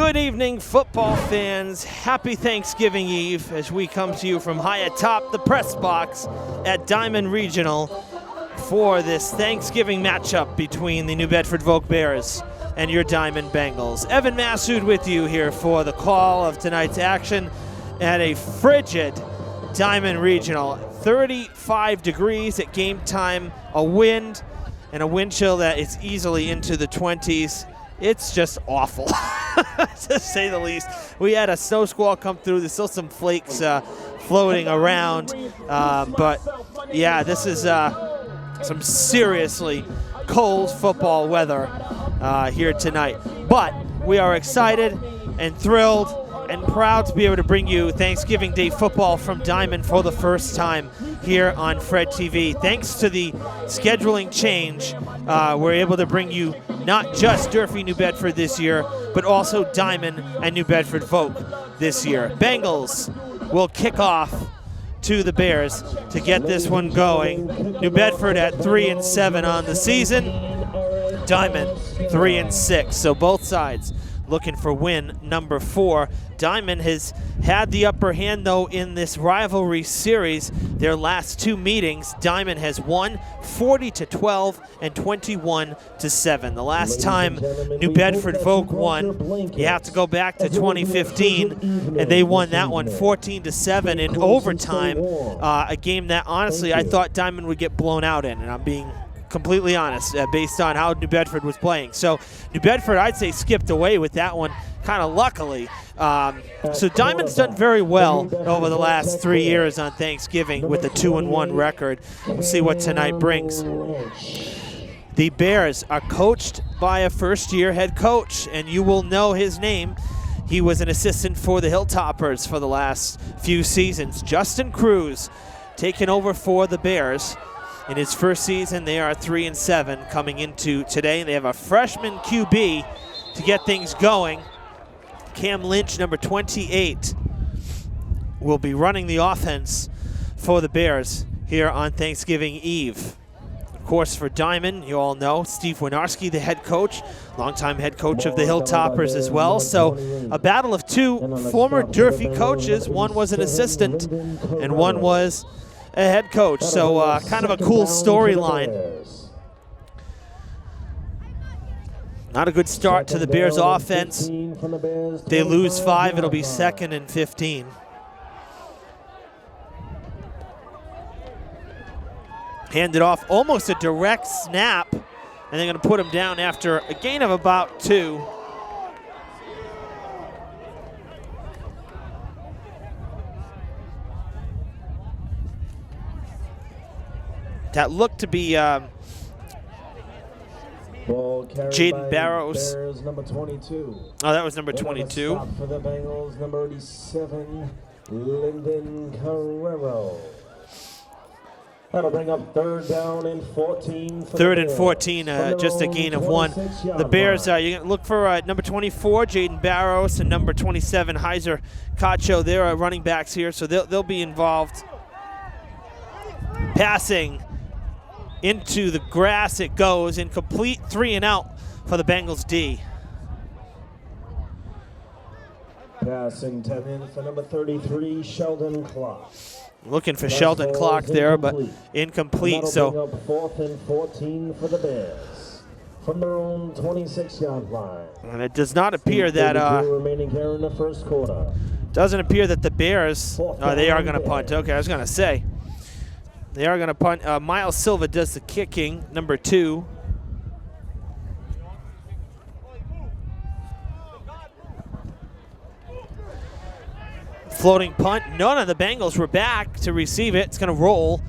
Good evening, football fans. Happy Thanksgiving Eve as we come to you from high atop the press box at Diman Regional for this Thanksgiving matchup between the New Bedford Voke Bears and your Diman Bengals. Evan Massoud with you here for the call of tonight's action at a frigid Diman Regional. 35 degrees at game time, a wind and a wind chill that is easily into the 20s. It's just awful, to say the least. We had a snow squall come through. There's still some flakes floating around. But, yeah, this is some seriously cold football weather here tonight. But we are excited and thrilled and proud to be able to bring you Thanksgiving Day football from Diman for the first time here on Fred TV. Thanks to the scheduling change, we're able to bring you not just Durfee New Bedford this year, but also Diman and New Bedford Voke this year. Bengals will kick off to the Bears to get this one going. New Bedford at 3-7 on the season. Diman 3-6. So both sides looking for win number 4. Diman has had the upper hand, though, in this rivalry series. Their last two meetings, Diman has won 40-12 and 21-7. The last time New Bedford Voke won, you have to go back to 2015, and they won that one 14-7 in overtime, a game that, honestly, I thought Diman would get blown out in, and I'm being completely honest, based on how New Bedford was playing. So New Bedford, I'd say, skipped away with that one, kind of luckily. So Diman's done very well over the last 3 years on Thanksgiving with a 2-1 record. We'll see what tonight brings. The Bears are coached by a first-year head coach, and you will know his name. He was an assistant for the Hilltoppers for the last few seasons. Justin Cruz taking over for the Bears. In his first season, they are 3-7 coming into today. They have a freshman QB to get things going. Cam Lynch, number 28, will be running the offense for the Bears here on Thanksgiving Eve. Of course, for Diman, you all know Steve Winarski, the head coach, longtime head coach of the Hilltoppers as well. So a battle of two former Durfee coaches. One was an assistant and one was a head coach, so kind of a cool storyline. Not a good start to the Bears offense. They lose 5, it'll be 2nd and 15. Handed off, almost a direct snap, and they're going to put him down after a gain of about 2. That looked to be Jaden Barrows. Number 22. Oh, that was number 22. Stop for the Bengals, number 87, Lyndon Carrero. That'll bring up 3rd down and 14. Third and 14, just a gain of 1. The Bears, you're going to look for number 24, Jaden Barrows, and number 27, Heiser Cacho. They're running backs here, so they'll be involved. Passing into the grass it goes, incomplete, 3 and out for the Bengals D. Passing 10 in for number 33, Sheldon Clark. Looking for Sheldon Clark there, but incomplete. So 4th and 14 for the Bears from their own 26-yard line. And it does not appear that remaining here in the first quarter. Doesn't appear that the Bears, they are going to punt. Okay, I was going to say. They are going to punt. Miles Silva does the kicking, number 2. Floating punt. None of the Bengals were back to receive it. It's going to roll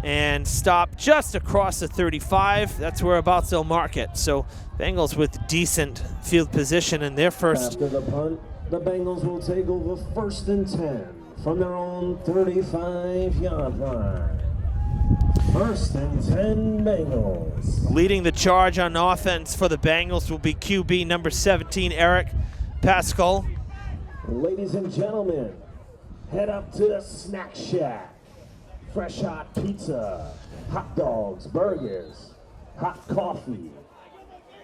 and stop just across the 35. That's whereabouts they'll mark it. So Bengals with decent field position in their first. After the punt, the Bengals will take over 1st and 10 from their own 35-yard line. 1st and 10 Bengals. Leading the charge on offense for the Bengals will be QB number 17, Eric Pascal. Ladies and gentlemen, head up to the Snack Shack. Fresh hot pizza, hot dogs, burgers, hot coffee,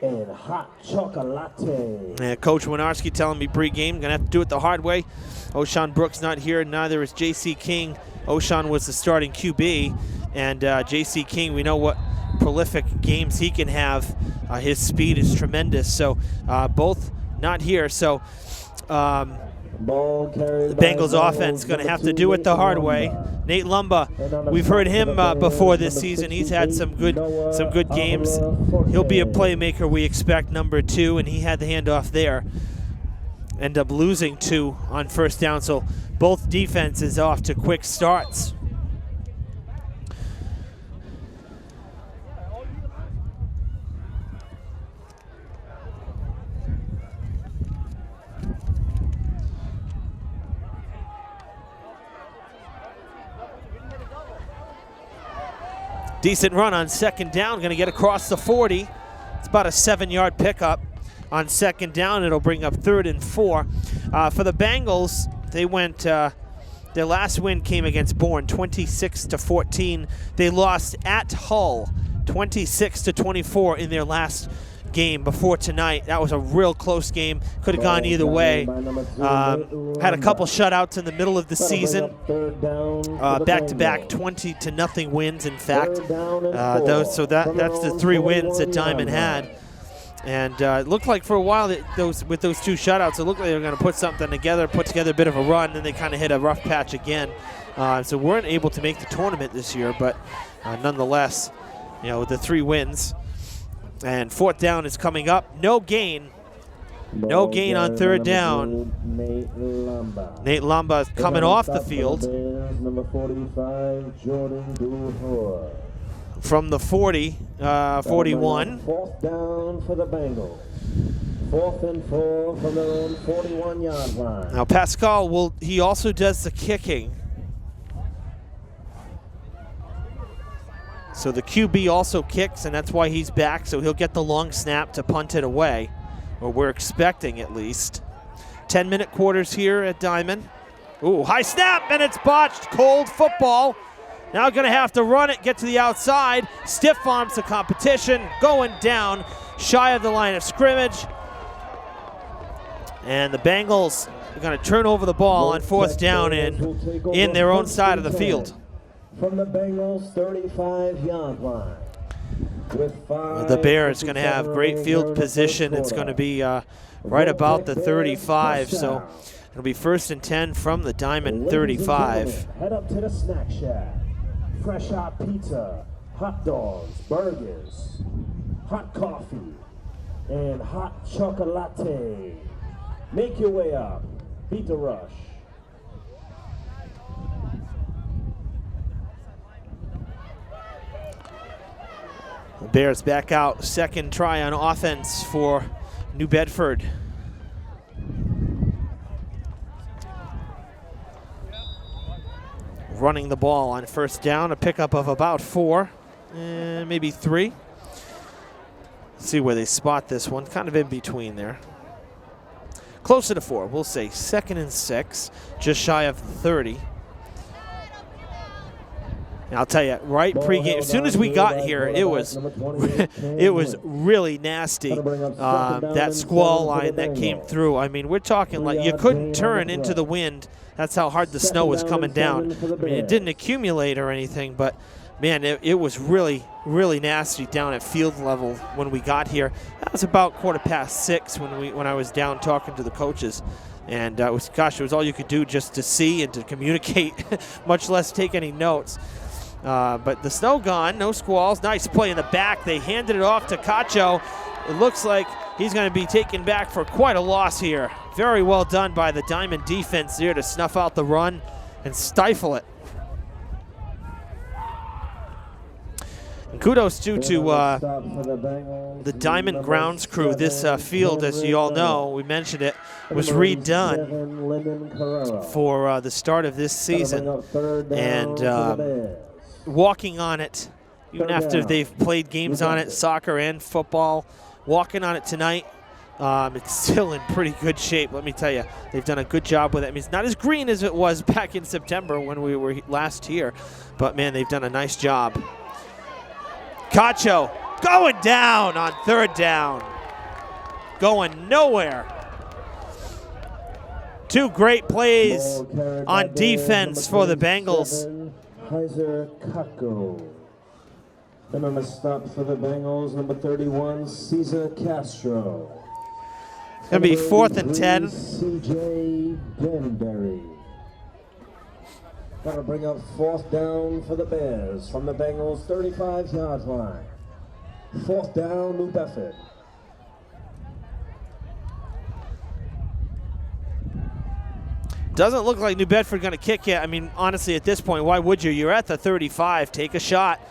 and hot chocolate. Coach Winarski telling me pre-game, gonna have to do it the hard way. O'Shawn Brooks not here, neither is J.C. King. O'Shawn was the starting QB, and J.C. King, we know what prolific games he can have. His speed is tremendous, so both not here. So the Bengals offense going to have to do it the hard way. Nate Lumba, we've heard him before this season. He's had some good games. He'll be a playmaker, we expect, number 2, and he had the handoff there. End up losing 2 on first down, so both defenses off to quick starts. Decent run on second down, going to get across the 40. It's about a 7-yard pickup on second down. It'll bring up 3rd and 4. For the Bengals, they went, their last win came against Bourne, 26-14. They lost at Hull, 26-24 in their last game before tonight. That was a real close game. Could have gone either way. Had a couple shutouts in the middle of the season. Back-to-back 20-0 wins, in fact. That's the 3 wins that Diman had. And it looked like for a while that with those 2 shutouts, it looked like they were going to put something together, put together a bit of a run, and they kind of hit a rough patch again. So weren't able to make the tournament this year, but nonetheless, you know, with the 3 wins. And 4th down is coming up. No gain. No gain on 3rd down. Nate Lumba is coming off the field. Number 45, Jordan from the 40, 41. 4th down for the Bengals. 4th and 4 from their own 41-yard line. Now Pascal he also does the kicking. So the QB also kicks, and that's why he's back. So he'll get the long snap to punt it away, or we're expecting at least. 10-minute quarters here at Diman. Ooh, high snap, and it's botched. Cold football. Now going to have to run it, get to the outside. Stiff arms the competition, going down shy of the line of scrimmage. And the Bengals are going to turn over the ball on 4th down in their own side of the field. From the Bengals 35-yard line. The Bears going to have great field position. It's going to be right about the 35, so it'll be 1st and 10 from the Diman 35. Head up to the snack shack. Fresh hot pizza, hot dogs, burgers, hot coffee, and hot chocolate. Make your way up. Beat the rush. The Bears back out. 2nd try on offense for New Bedford. Running the ball on 1st down, a pickup of about 4, maybe 3. Let's see where they spot this one, kind of in between there. Closer to 4, we'll say 2nd and 6, just shy of 30. And I'll tell you, right pregame, as soon as we got here, it was really nasty. That squall line that came through. I mean, we're talking like you couldn't turn into the wind. That's how hard the snow was coming down. I mean, it didn't accumulate or anything, but man, it was really, really nasty down at field level when we got here. That was about 6:15 when I was down talking to the coaches. And it was all you could do just to see and to communicate, much less take any notes. But the snow gone, no squalls. Nice play in the back. They handed it off to Cacho. It looks like he's going to be taken back for quite a loss here. Very well done by the Diman defense there to snuff out the run and stifle it. And kudos to the Diman grounds crew. This field, as you all know, we mentioned it, was redone for the start of this season. And walking on it, even after they've played games on it, soccer and football, walking on it tonight, it's still in pretty good shape, let me tell you. They've done a good job with it. I mean, it's not as green as it was back in September when we were last here, but man, they've done a nice job. Cacho going down on third down. Going nowhere. Two great plays on defense for the Bengals. And on a stop for the Bengals, number 31, Cesar Castro. It's going to be 4th and 10. C.J. Danbury. Got to bring up 4th down for the Bears from the Bengals 35-yard line. 4th down, New Bedford. Doesn't look like New Bedford going to kick yet. I mean, honestly, at this point, why would you? You're at the 35. Take a shot.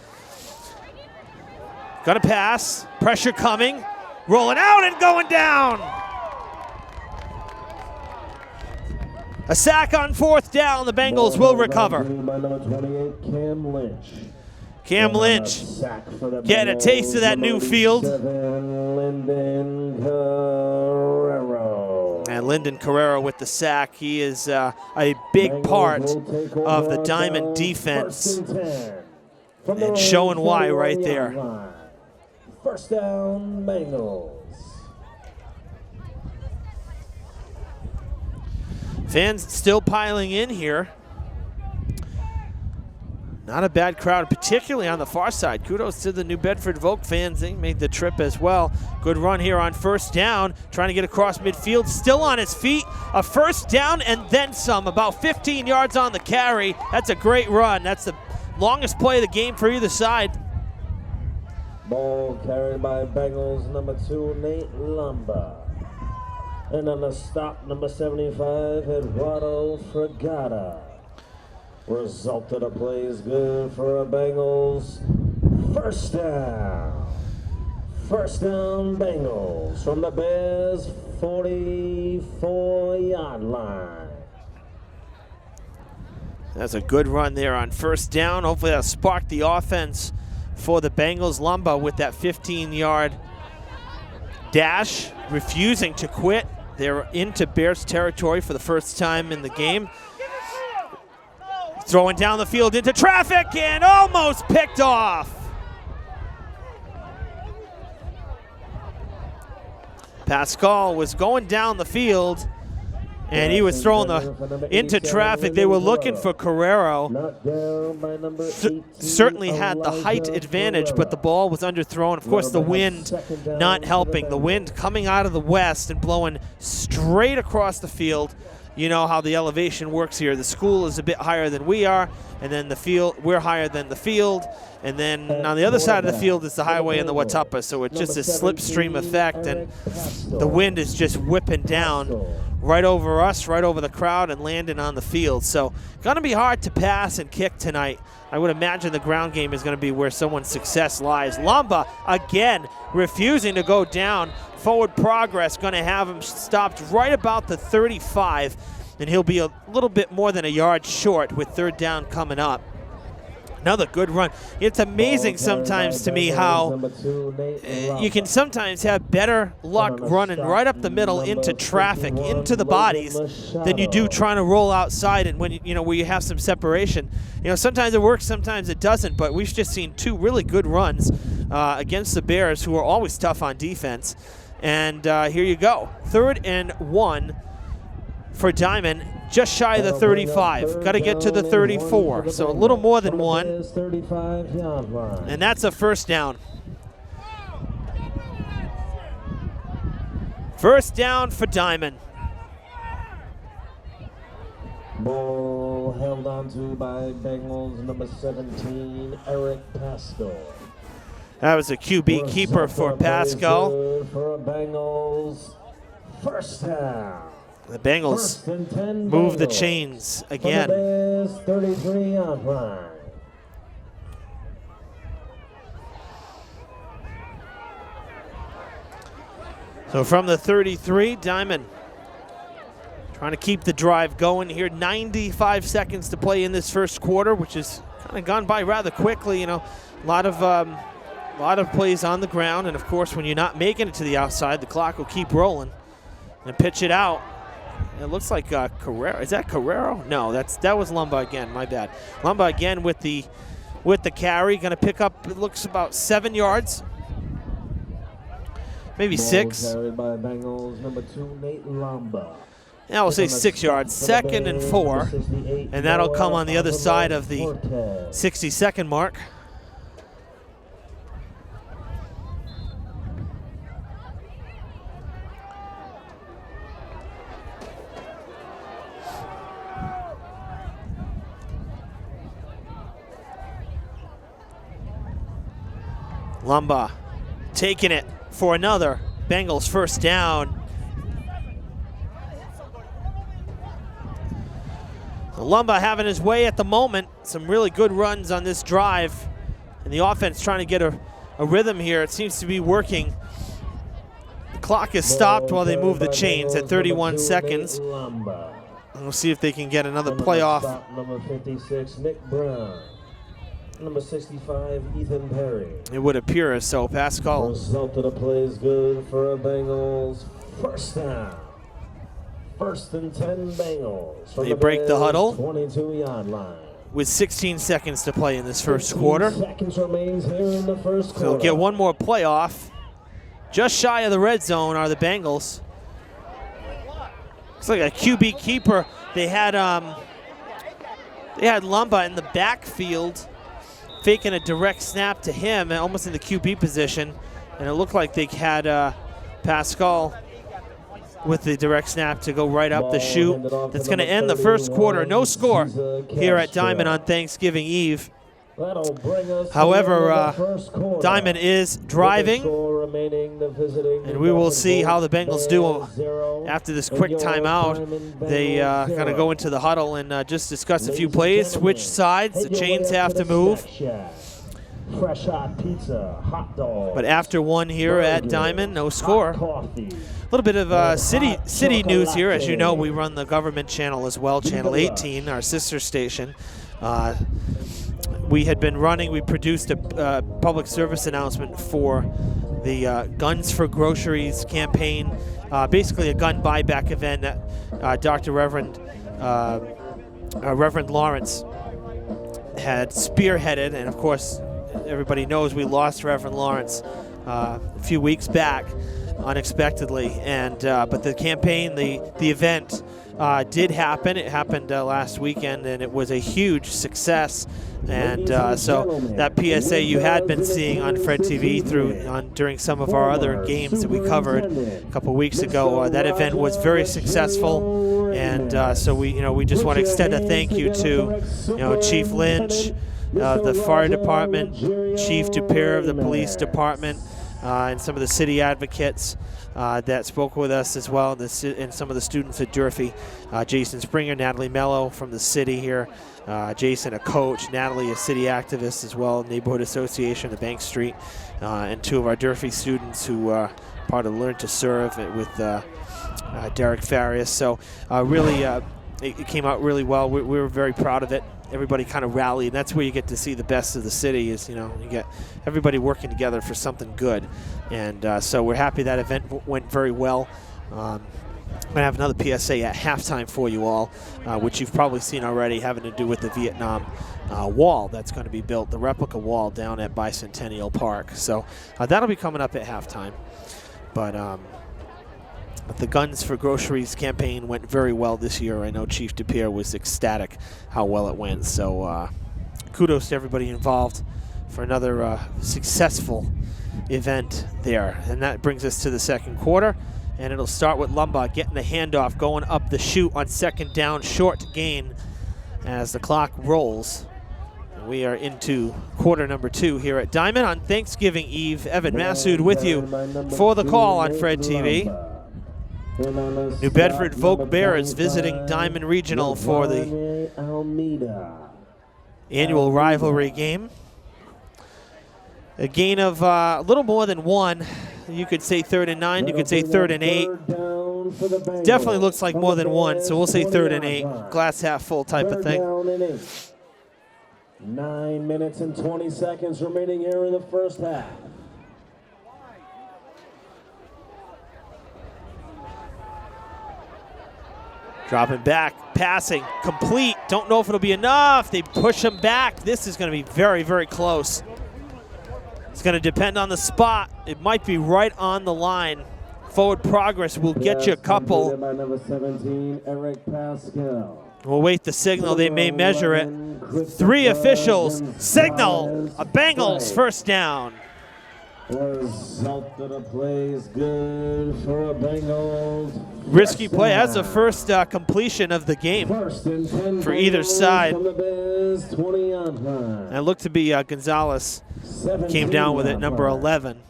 Going to pass. Pressure coming. Rolling out and going down. A sack on 4th down. The Bengals will recover. By number 28, Cam Lynch. Cam Lynch getting a taste of that new field. Lyndon Carrero. And Lyndon Carrero with the sack. He is a big part of the Diamond defense. And showing why right there. 1st down, Bengals. Fans still piling in here. Not a bad crowd, particularly on the far side. Kudos to the New Bedford Voke fans. They made the trip as well. Good run here on 1st down. Trying to get across midfield. Still on his feet. A 1st down and then some. About 15 yards on the carry. That's a great run. That's the longest play of the game for either side. Ball carried by Bengals, number 2, Nate Lumba. And on the stop, number 75, Eduardo Fregata. Result of the play is good for a Bengals. 1st down. 1st down, Bengals from the Bears' 44-yard line. That's a good run there on 1st down. Hopefully that'll spark the offense for the Bengals. Lumba with that 15-yard dash, refusing to quit. They're into Bears territory for the first time in the game. Throwing down the field into traffic and almost picked off. Pascal was going down the field and he was throwing into traffic. They were looking for Carrero. Certainly had the height advantage, but the ball was underthrown. Of course, the wind not helping. The wind coming out of the west and blowing straight across the field. You know how the elevation works here. The school is a bit higher than we are, and then the field, we're higher than the field, and then on the other side of the field is the highway and the Watapa, so it's just a slipstream effect, and the wind is just whipping down right over us, right over the crowd, and landing on the field. So going to be hard to pass and kick tonight. I would imagine the ground game is going to be where someone's success lies. Lumba, again, refusing to go down. Forward progress going to have him stopped right about the 35, and he'll be a little bit more than a yard short with 3rd down coming up. Another good run. It's amazing sometimes to me how you can sometimes have better luck running right up the middle into traffic, into the bodies, than you do trying to roll outside and when where you have some separation. Sometimes it works, sometimes it doesn't, but we've just seen 2 really good runs against the Bears, who are always tough on defense. And here you go. 3rd and 1 for Diamond, just shy of the 35. Got to get to the 34, so a little more than 1. And that's a 1st down. 1st down for Diamond. Ball held onto by Bengals, number 17, Eric Pascal. That was a QB keeper for Pascal. For Bengals, 1st down. The Bengals move the chains again. 33-yard line. So from the 33, Diamond trying to keep the drive going here. 95 seconds to play in this 1st quarter, which has kind of gone by rather quickly. A lot of plays on the ground, and of course, when you're not making it to the outside, the clock will keep rolling. And pitch it out. It looks like Carrero. Is that Carrero? No, that was Lumba again. My bad. Lumba again with the carry. Going to pick up, it looks about 7 yards. maybe 6. Carried by Bengals, number 2, Nate Lamba. Yeah, we'll say 6 yards, 2nd and 4, and that'll come on the other side of the 60-second mark. Lumba taking it for another Bengals first down. Lumba having his way at the moment. Some really good runs on this drive. And the offense trying to get a rhythm here. It seems to be working. The clock is stopped while they move the chains at 31 seconds. And we'll see if they can get another playoff. Number 56, Nick Brown. Number 65, Ethan Perry. It would appear as so. Pascal. Result of the play is good for a Bengals first down. 1st and 10 Bengals. They break the huddle 22-yard line. with 16 seconds to play in this first quarter. Seconds remains here in the first quarter. So they'll get one more playoff. Just shy of the red zone are the Bengals. Looks like a QB keeper. They had Lumba in the backfield, faking a direct snap to him, almost in the QB position, and it looked like they had Pascal with the direct snap to go right up the chute. That's going to end the first quarter. No score here at Diman on Thanksgiving Eve. However, Diman is driving, and we will see how the Bengals do after this quick timeout. They kind of go into the huddle and just discuss a few plays, switch sides. The chains have to move. Fresh hot pizza, hot dog. But after one here at Diman, no score. A little bit of city news here. As you know, we run the government channel as well, Channel 18, our sister station. We had been running, we produced a public service announcement for the Guns for Groceries campaign, basically a gun buyback event that Dr. Reverend Lawrence had spearheaded, and of course, everybody knows we lost Reverend Lawrence a few weeks back unexpectedly, and but the campaign, the event did happen. It happened last weekend, and it was a huge success. And so that PSA you had been seeing on Fred TV during some of our other games that we covered a couple weeks ago, that event was very successful. And so we just want to extend a thank you to Chief Lynch, the fire department, Chief Dupere of the police department, and some of the city advocates that spoke with us as well, and some of the students at Durfee. Jason Springer, Natalie Mello from the city here, Jason, a coach, Natalie, a city activist as well, Neighborhood Association of Bank Street, and two of our Durfee students who are part of Learn to Serve with Derek Farias. So really, it came out really well. We were very proud of it. Everybody kind of rallied. That's where you get to see the best of the city, is you get everybody working together for something good. And so we're happy that event went very well. I'm going to have another PSA at halftime for you all, which you've probably seen already, having to do with the Vietnam wall that's going to be built, the replica wall down at Bicentennial Park. So that'll be coming up at halftime. But the Guns for Groceries campaign went very well this year. I know Chief Dupere was ecstatic how well it went. So kudos to everybody involved for another successful event there. And that brings us to the second quarter. And it'll start with Lumba getting the handoff, going up the chute on second down, short gain as the clock rolls. And we are into quarter number 2 here at Diman on Thanksgiving Eve. Evan Massoud with you for the call on Fred TV. New Bedford Voke Bears visiting Diman Regional for the annual rivalry game. A gain of a little more than 1. You could say 3rd and 9. You could say 3rd and 8. Definitely looks like more than 1, so we'll say 3rd and 8. Glass half full type of thing. 9 minutes and 20 seconds remaining here in the first half. Dropping back, passing, complete. Don't know if it'll be enough. They push him back. This is going to be very, very close. It's going to depend on the spot. It might be right on the line. Forward progress will get you a couple. By number 17, Eric Pascal. We'll wait the signal. They may measure it. 3 officials signal a Bengals first down. Result of the play is good for Bengals. Risky play. That's the first completion of the game for either side. And it looked to be Gonzalez came down with it, number 11.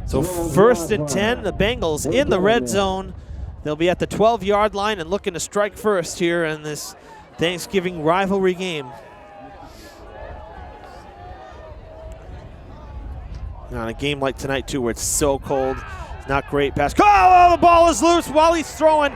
So first and 10, the Bengals in the red zone. They'll be at the 12-yard line and looking to strike first here in this Thanksgiving rivalry game. On a game like tonight, too, where it's so cold. It's not great pass. Oh, the ball is loose while he's throwing.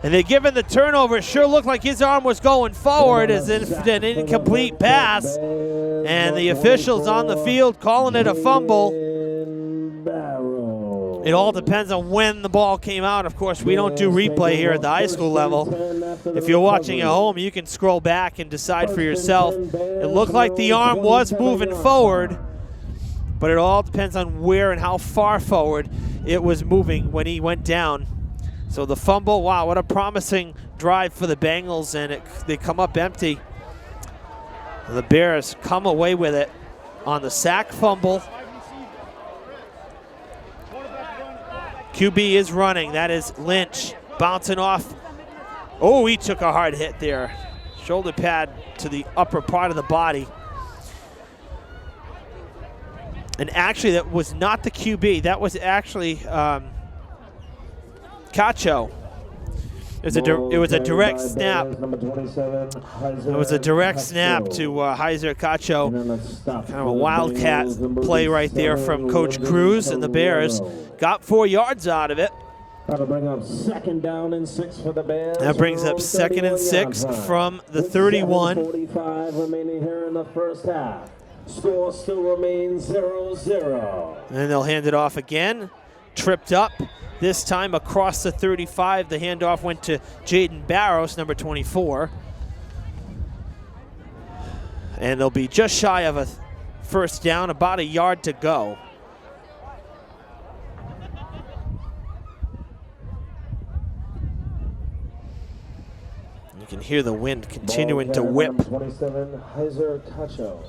And they give him the turnover. It sure looked like his arm was going forward as if an incomplete pass. And the officials on the field calling it a fumble. It all depends on when the ball came out. Of course, we don't do replay here at the high school level. If you're watching at home, you can scroll back and decide for yourself. It looked like the arm was moving forward, but it all depends on where and how far forward it was moving when he went down. So the fumble, wow, what a promising drive for the Bengals, and they come up empty. The Bears come away with it on the sack fumble. QB is running. That is Lynch bouncing off. Oh, he took a hard hit there. Shoulder pad to the upper part of the body. And actually, that was not the QB. That was actually Cacho. It was a direct snap. It was a direct snap to Heiser Cacho. Kind of a wildcat play right there from Coach Cruz, and the Bears got 4 yards out of it. That'll bring up 2nd down and 6 for the Bears. That brings up 2nd and 6 from the 31. 7:45 remaining here in the first half. Score still remains 0-0. And they'll hand it off again. Tripped up. This time across the 35, the handoff went to Jaden Barros, number 24. And they'll be just shy of a first down, about a yard to go. You can hear the wind continuing to whip. 27, Heiser Cacho.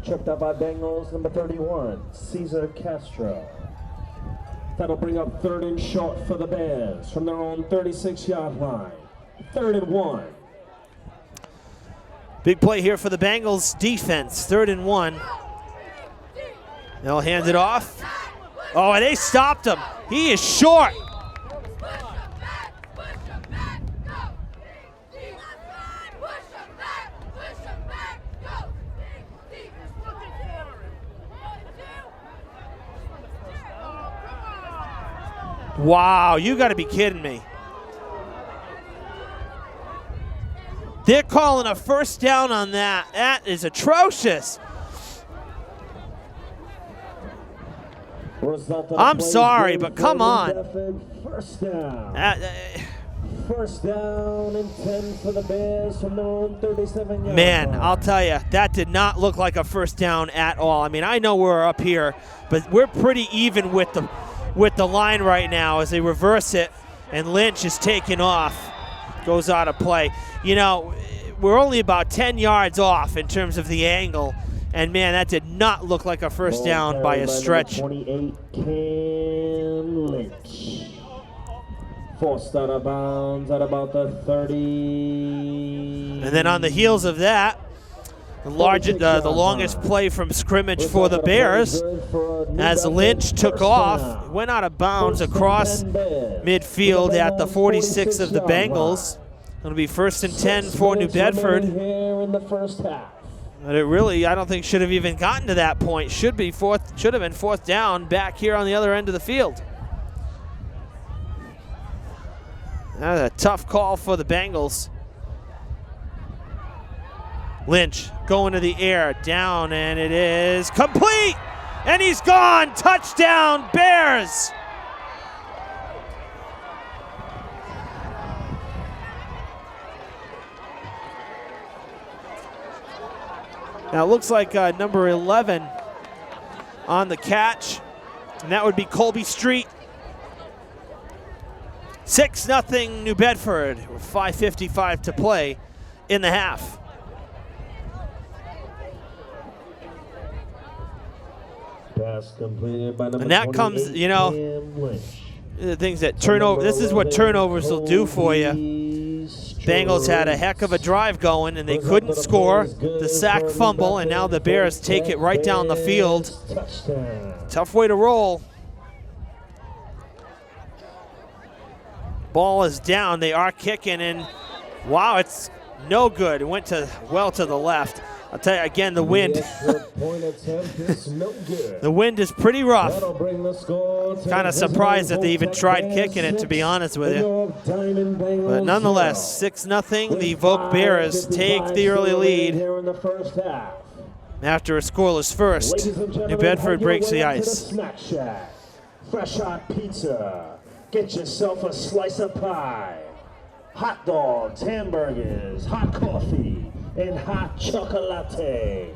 Tripped up by Bengals, number 31, Cesar Castro. That'll bring up 3rd and short for the Bears from their own 36-yard line. 3rd and 1. Big play here for the Bengals defense. 3rd and 1. They'll hand it off. Oh, and they stopped him. He is short. Wow, you got to be kidding me. They're calling a first down on that. That is atrocious. I'm sorry, but come on. First down. First down and 10 for the Bears from their own 37-yard line. Man, I'll tell you, that did not look like a first down at all. I mean, I know we're up here, but we're pretty even with the line right now as they reverse it, and Lynch is taken off, goes out of play. You know, we're only about 10 yards off in terms of the angle, and man, that did not look like a first down by a stretch. 28, Cam Lynch. Forced out of bounds at about the 30. And then on the heels of that, the longest play from scrimmage for the Bears as Lynch took off, went out of bounds across midfield at the 46 of the Bengals. It'll be 1st and 10 for New Bedford. But it really, I don't think, should have even gotten to that point. Should have been 4th down back here on the other end of the field. That's a tough call for the Bengals. Lynch going to the air, down, and it is complete! And he's gone! Touchdown, Bears! Now it looks like number 11 on the catch, and that would be Colby Street. 6-0 New Bedford with 5:55 to play in the half. Pass completed by number And that comes, 28, you know, Cam Lynch. the things that turnover. This is what turnovers will do for you. Bengals had a heck of a drive going, and they couldn't score. The sack fumble, and now the Bears take it right down the field. Tough way to roll. Ball is down. They are kicking, and wow, it's no good. It went well to the left. I'll tell you again, the wind. The wind is pretty rough. Kind of surprised that they even tried kicking it, to be honest with you. But nonetheless, 6-0. The Voke Bears take the early lead after a scoreless first. New Bedford breaks the ice. Fresh hot pizza. Get yourself a slice of pie. Hot dogs, hamburgers, hot coffee, and hot chocolate.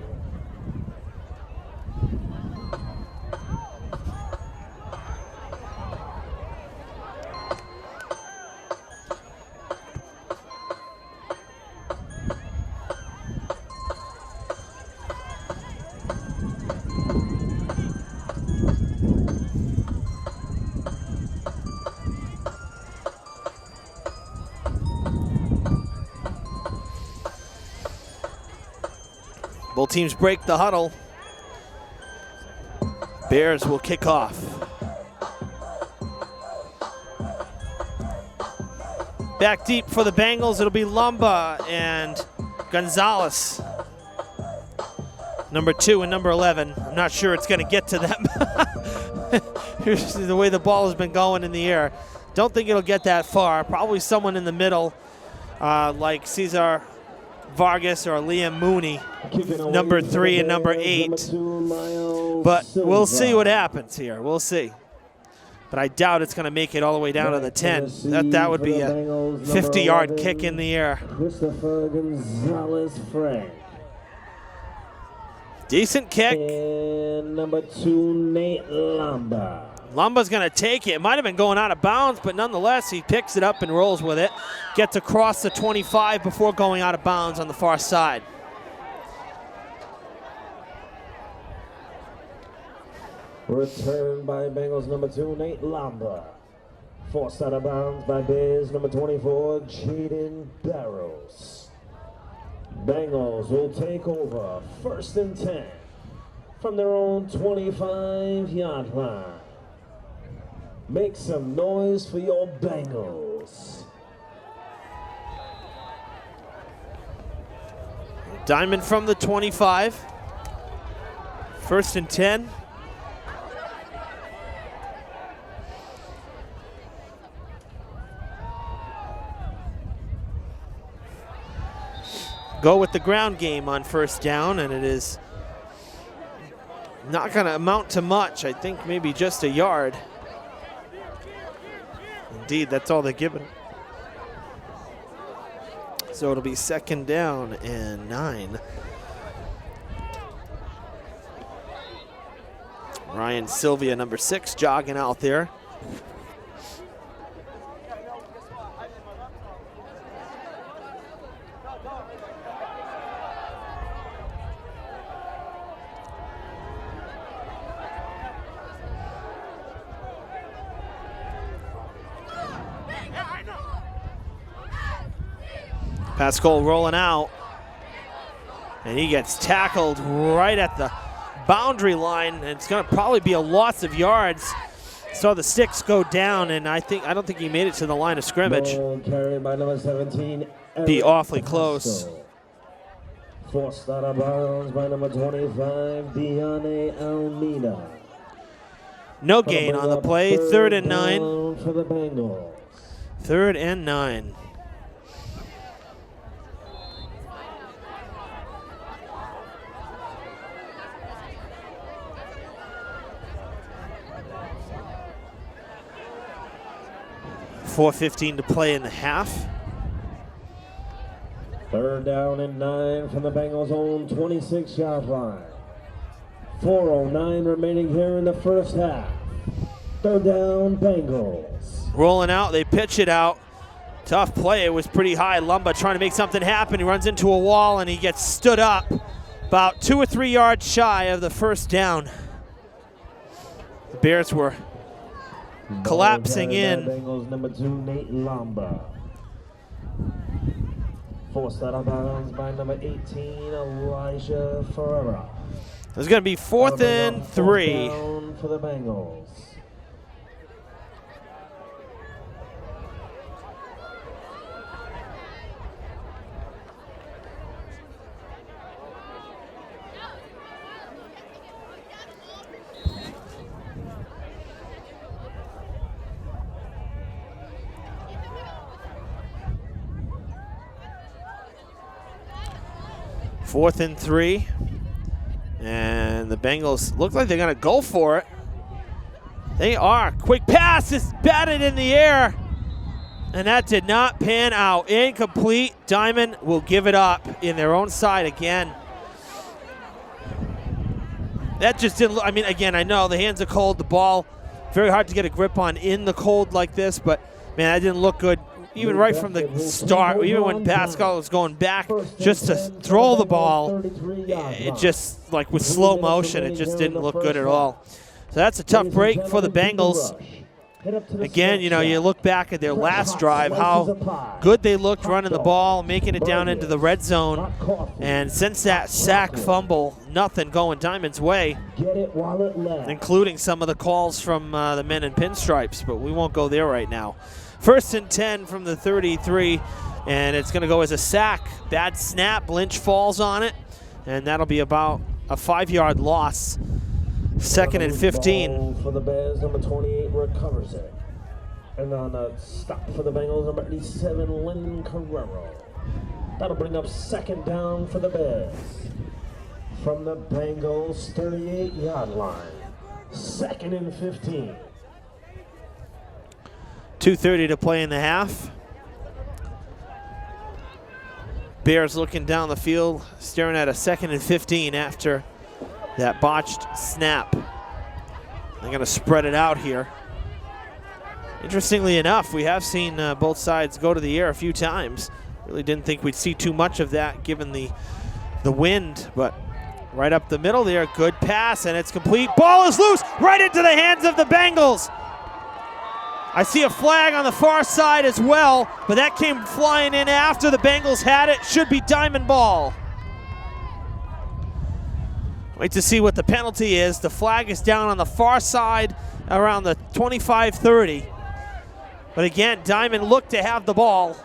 Both teams break the huddle. Bears will kick off. Back deep for the Bengals, it'll be Lumba and Gonzalez. Number 2 and number 11. I'm not sure it's going to get to them. Here's the way the ball has been going in the air. Don't think it'll get that far. Probably someone in the middle, like Cesar Vargas or Liam Mooney, number 3 and number 8. But we'll see what happens here. We'll see. But I doubt it's going to make it all the way down to the 10. That would be a 50-yard kick in the air. Christopher Gonzalez Frank. Decent kick. And number 2, Nate Lamba. Lumba's going to take it. It might have been going out of bounds, but nonetheless, he picks it up and rolls with it. Gets across the 25 before going out of bounds on the far side. Returned by Bengals number 2, Nate Lamba. Forced out of bounds by Bears number 24, Jaden Barrows. Bengals will take over 1st and 10 from their own 25-yard line. Make some noise for your Bengals. Diman from the 25. 1st and 10. Go with the ground game on 1st down, and it is not going to amount to much. I think maybe just a yard. Indeed, that's all they're given. So it'll be 2nd down and 9. Ryan Sylvia, number 6, jogging out there. Pascal rolling out, and he gets tackled right at the boundary line, and it's going to probably be a loss of yards. Saw the sticks go down, and I don't think he made it to the line of scrimmage. Ball carried by number 17, Be awfully close. Forced out of bounds by number 25, Deanne Almeida. No gain on the play. 3rd and 9. For the Bengals. 3rd and 9. .4:15 to play in the half. 3rd Third down and 9 from the Bengals' own 26-yard line. 4:09 remaining here in the first half. Third down, Bengals. Rolling out, they pitch it out. Tough play, it was pretty high. Lumba trying to make something happen. He runs into a wall and he gets stood up about 2 or 3 yards shy of the first down. The Bears were collapsing in. Bengals number 2, Nate Lumba. Forced out of bounds by number 18, Elijah Ferreira. It's going to be 4th and 3. Down for the Bengals. Fourth and 3. And the Bengals look like they're going to go for it. They are. Quick pass is batted in the air. And that did not pan out. Incomplete. Diman will give it up in their own side again. That just didn't look, I mean, again, I know the hands are cold. The ball, very hard to get a grip on in the cold like this. But, man, that didn't look good. Even right from the start, even when Pascal was going back just to throw the ball, it just, like with slow motion, it just didn't look good at all. So that's a tough break for the Bengals. Again, you know, you look back at their last drive, how good they looked running the ball, making it down into the red zone. And since that sack fumble, nothing going Diamond's way, including some of the calls from the men in pinstripes, but we won't go there right now. 1st and 10 from the 33, and it's going to go as a sack. Bad snap, Lynch falls on it, and that'll be about a 5-yard loss. 2nd and 15. For the Bears, number 28 recovers it. And on a stop for the Bengals, number 87, Lynn Carrero. That'll bring up 2nd down for the Bears. From the Bengals' 38-yard line. 2nd and 15. 2:30 to play in the half. Bears looking down the field, staring at a 2nd and 15 after that botched snap. They're going to spread it out here. Interestingly enough, we have seen both sides go to the air a few times. Really didn't think we'd see too much of that given the wind, but right up the middle there, good pass, and it's complete. Ball is loose, right into the hands of the Bengals. I see a flag on the far side as well, but that came flying in after the Bengals had it. Should be Diamond ball. Wait to see what the penalty is. The flag is down on the far side around the 25-30. But again, Diamond looked to have the ball.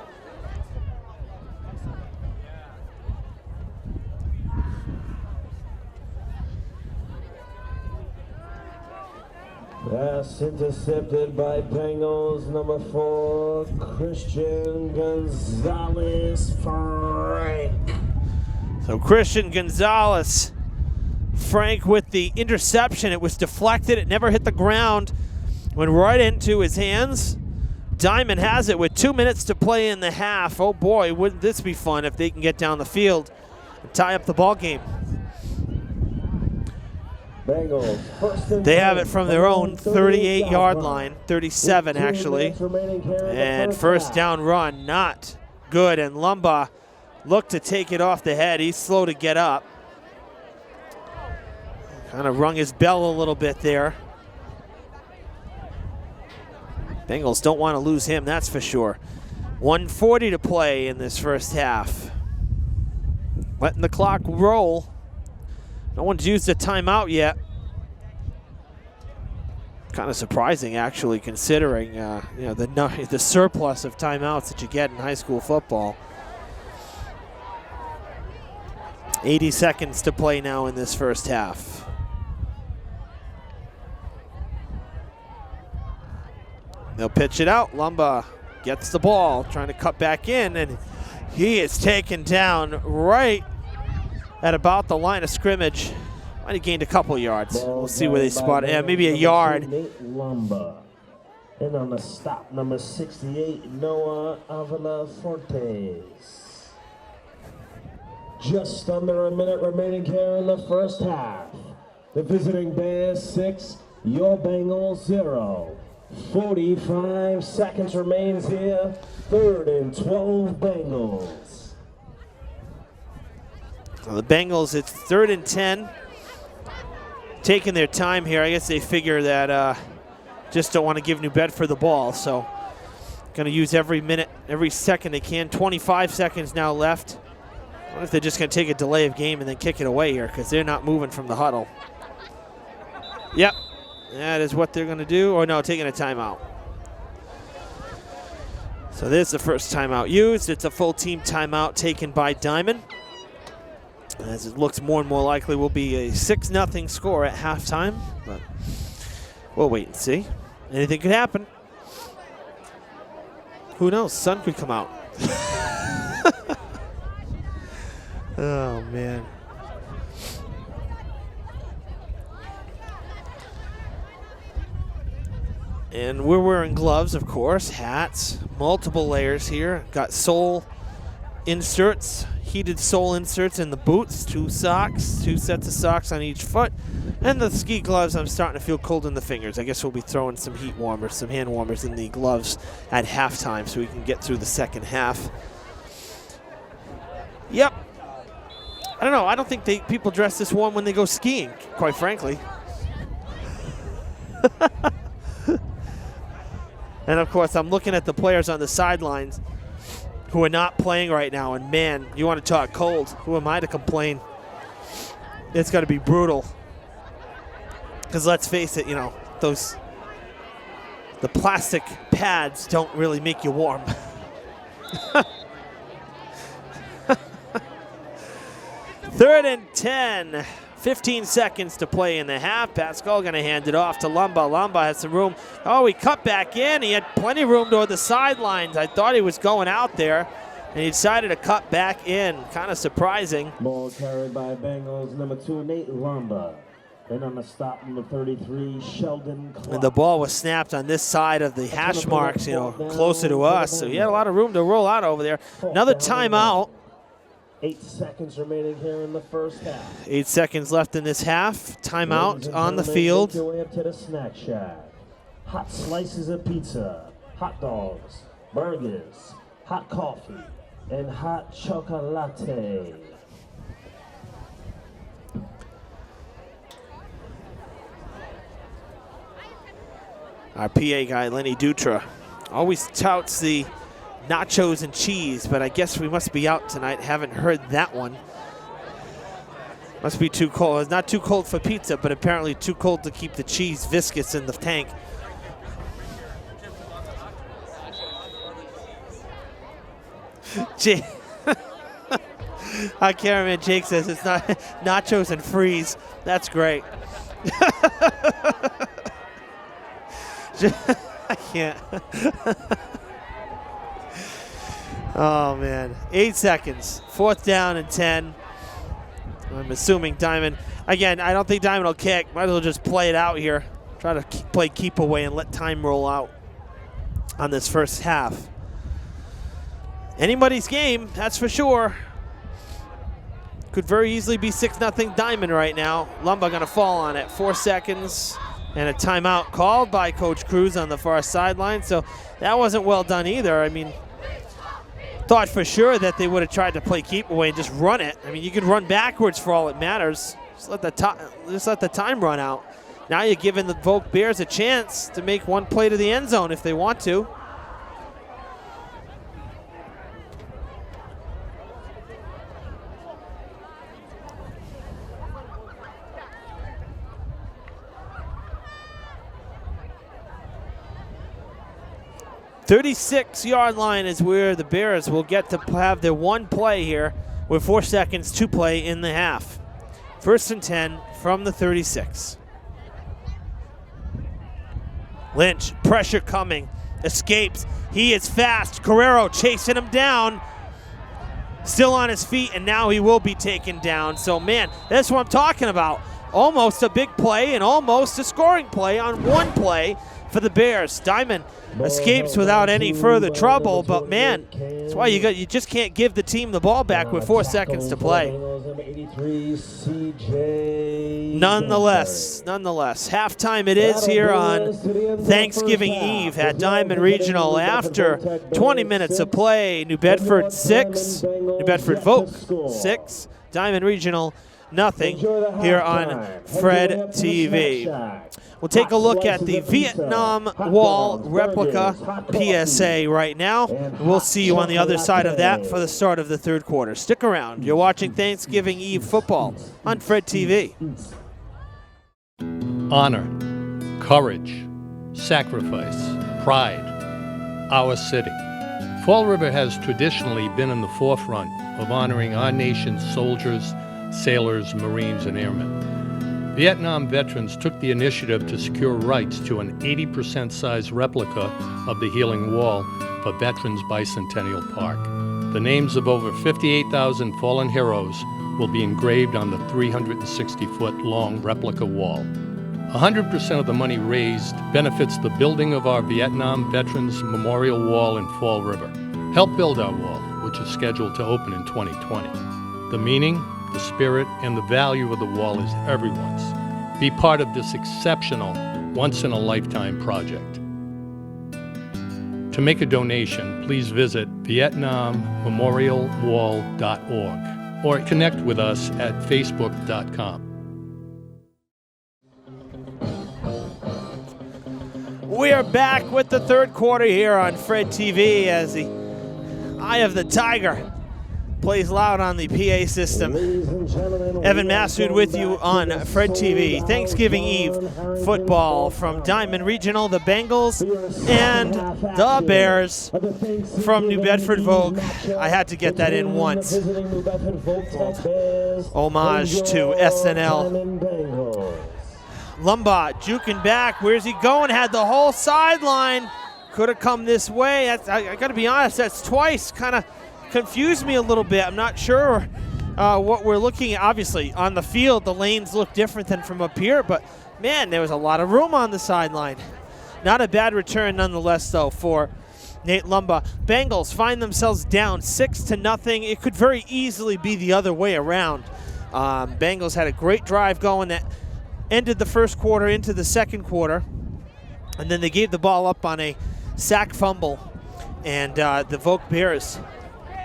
Pass intercepted by Bengals, number 4, Christian Gonzalez Frank. So Christian Gonzalez Frank with the interception. It was deflected. It never hit the ground. Went right into his hands. Diamond has it with 2 minutes to play in the half. Oh boy, wouldn't this be fun if they can get down the field and tie up the ball game. Bengals, they have it from their own 38-yard line, 37 actually. And first down run, not good. And Lumba looked to take it off the head. He's slow to get up. Kind of rung his bell a little bit there. Bengals don't want to lose him, that's for sure. 1:40 to play in this first half. Letting the clock roll. No one's used a timeout yet. Kind of surprising, actually, considering you know, the surplus of timeouts that you get in high school football. 80 seconds to play now in this first half. They'll pitch it out. Lumba gets the ball, trying to cut back in, and he is taken down right at about the line of scrimmage. Might have gained a couple yards. We'll see where they spot it. Yeah, maybe a yard. Lumba. And on the stop, number 68, Noah Avila Fortes. Just under a minute remaining here in the first half. The visiting Bears 6, your Bengals 0. 45 seconds remains here. 3rd and 12 Bengals. Well, the Bengals, it's 3rd and 10. Taking their time here. I guess they figure that just don't want to give New Bedford the ball. So going to use every minute, every second they can. 25 seconds now left. I wonder if they're just going to take a delay of game and then kick it away here because they're not moving from the huddle. Yep, that is what they're going to do. Or no, taking a timeout. So there's the first timeout used. It's a full team timeout taken by Diman. As it looks more and more likely will be a 6-0 score at halftime. But we'll wait and see. Anything could happen. Who knows? Sun could come out. Oh, man. And we're wearing gloves, of course, hats, multiple layers here. Got sole inserts, heated sole inserts in the boots, 2 socks, 2 sets of socks on each foot. And the ski gloves, I'm starting to feel cold in the fingers. I guess we'll be throwing some heat warmers, some hand warmers in the gloves at halftime so we can get through the second half. Yep. I don't know. I don't think people dress this warm when they go skiing, quite frankly. And, of course, I'm looking at the players on the sidelines who are not playing right now. And, man, you want to talk cold. Who am I to complain? It's got to be brutal. Because let's face it, you know, the plastic pads don't really make you warm. Third and 10. 15 seconds to play in the half. Pascal going to hand it off to Lumba. Lumba has some room. Oh, he cut back in. He had plenty of room toward the sidelines. I thought he was going out there, and he decided to cut back in. Kind of surprising. Ball carried by Bengals, number 2, Nate Lumba. Then on the stop, number 33, Sheldon Clark. And the ball was snapped on this side of the hash marks, you know, closer to us. So he had a lot of room to roll out over there. Another timeout. 8 seconds remaining here in the first half. 8 seconds left in this half. Timeout on the field. Make your way up to the snack shack. Hot slices of pizza, hot dogs, burgers, hot coffee, and hot chocolate. Our PA guy, Lenny Dutra, always touts the nachos and cheese, but I guess we must be out tonight. Haven't heard that one. Must be too cold. It's not too cold for pizza, but apparently too cold to keep the cheese viscous in the tank. Our cameraman Jake says it's not nachos and freeze. That's great. I can't. Oh, man. 8 seconds. 4th down and 10. I'm assuming Diman. Again, I don't think Diman will kick. Might as well just play it out here. Try to play keep away and let time roll out on this first half. Anybody's game, that's for sure. Could very easily be 6-0 Diman right now. Lumba going to fall on it. 4 seconds. And a timeout called by Coach Cruz on the far sideline. So that wasn't well done either. I mean, thought for sure that they would have tried to play keep away and just run it. I mean, you could run backwards for all it matters. Just let the time run out. Now you're giving the Voke Bears a chance to make one play to the end zone if they want to. The 36-yard line is where the Bears will get to have their one play here with 4 seconds to play in the half. 1st and 10 from the 36. Lynch, pressure coming, escapes. He is fast. Carrero chasing him down. Still on his feet, and now he will be taken down. So, man, that's what I'm talking about. Almost a big play and almost a scoring play on one play for for the Bears. Diman escapes without any further trouble, but man, that's why you just can't give the team the ball back with 4 seconds to play. Nonetheless, halftime it is here on Thanksgiving Eve at Diman Regional. After 20 minutes of play, New Bedford 6, New Bedford Voke 6, Diman Regional nothing here on Fred TV. We'll take a look at the Vietnam Wall replica PSA right now. We'll see you on the other side of that for the start of the third quarter. Stick around. You're watching Thanksgiving Eve football on Fred TV. Honor, courage, sacrifice, pride, our city. Fall River has traditionally been in the forefront of honoring our nation's soldiers, sailors, Marines, and airmen. Vietnam veterans took the initiative to secure rights to an 80% size replica of the Healing Wall for Veterans Bicentennial Park. The names of over 58,000 fallen heroes will be engraved on the 360-foot long replica wall. 100% of the money raised benefits the building of our Vietnam Veterans Memorial Wall in Fall River. Help build our wall, which is scheduled to open in 2020. The meaning, the spirit, and the value of the wall is everyone's. Be part of this exceptional, once-in-a-lifetime project. To make a donation, please visit VietnamMemorialWall.org or connect with us at Facebook.com. We are back with the third quarter here on Fred TV as the Eye of the Tiger plays loud on the PA system. Evan Massoud with you on Fred TV. Thanksgiving Eve football from Diman Regional, the Bengals and the Bears from New Bedford Vogue. I had to get that in once. Homage to SNL. Lumba juking back. Where's he going? Had the whole sideline. Could have come this way. I got to be honest, that's twice. Kind of confused me a little bit. I'm not sure what we're looking at. Obviously, on the field, the lanes look different than from up here, but man, there was a lot of room on the sideline. Not a bad return nonetheless, though, for Nate Lumba. Bengals find themselves down 6-0. It could very easily be the other way around. Bengals had a great drive going that ended the first quarter into the second quarter, and then they gave the ball up on a sack fumble, and the Voke Bears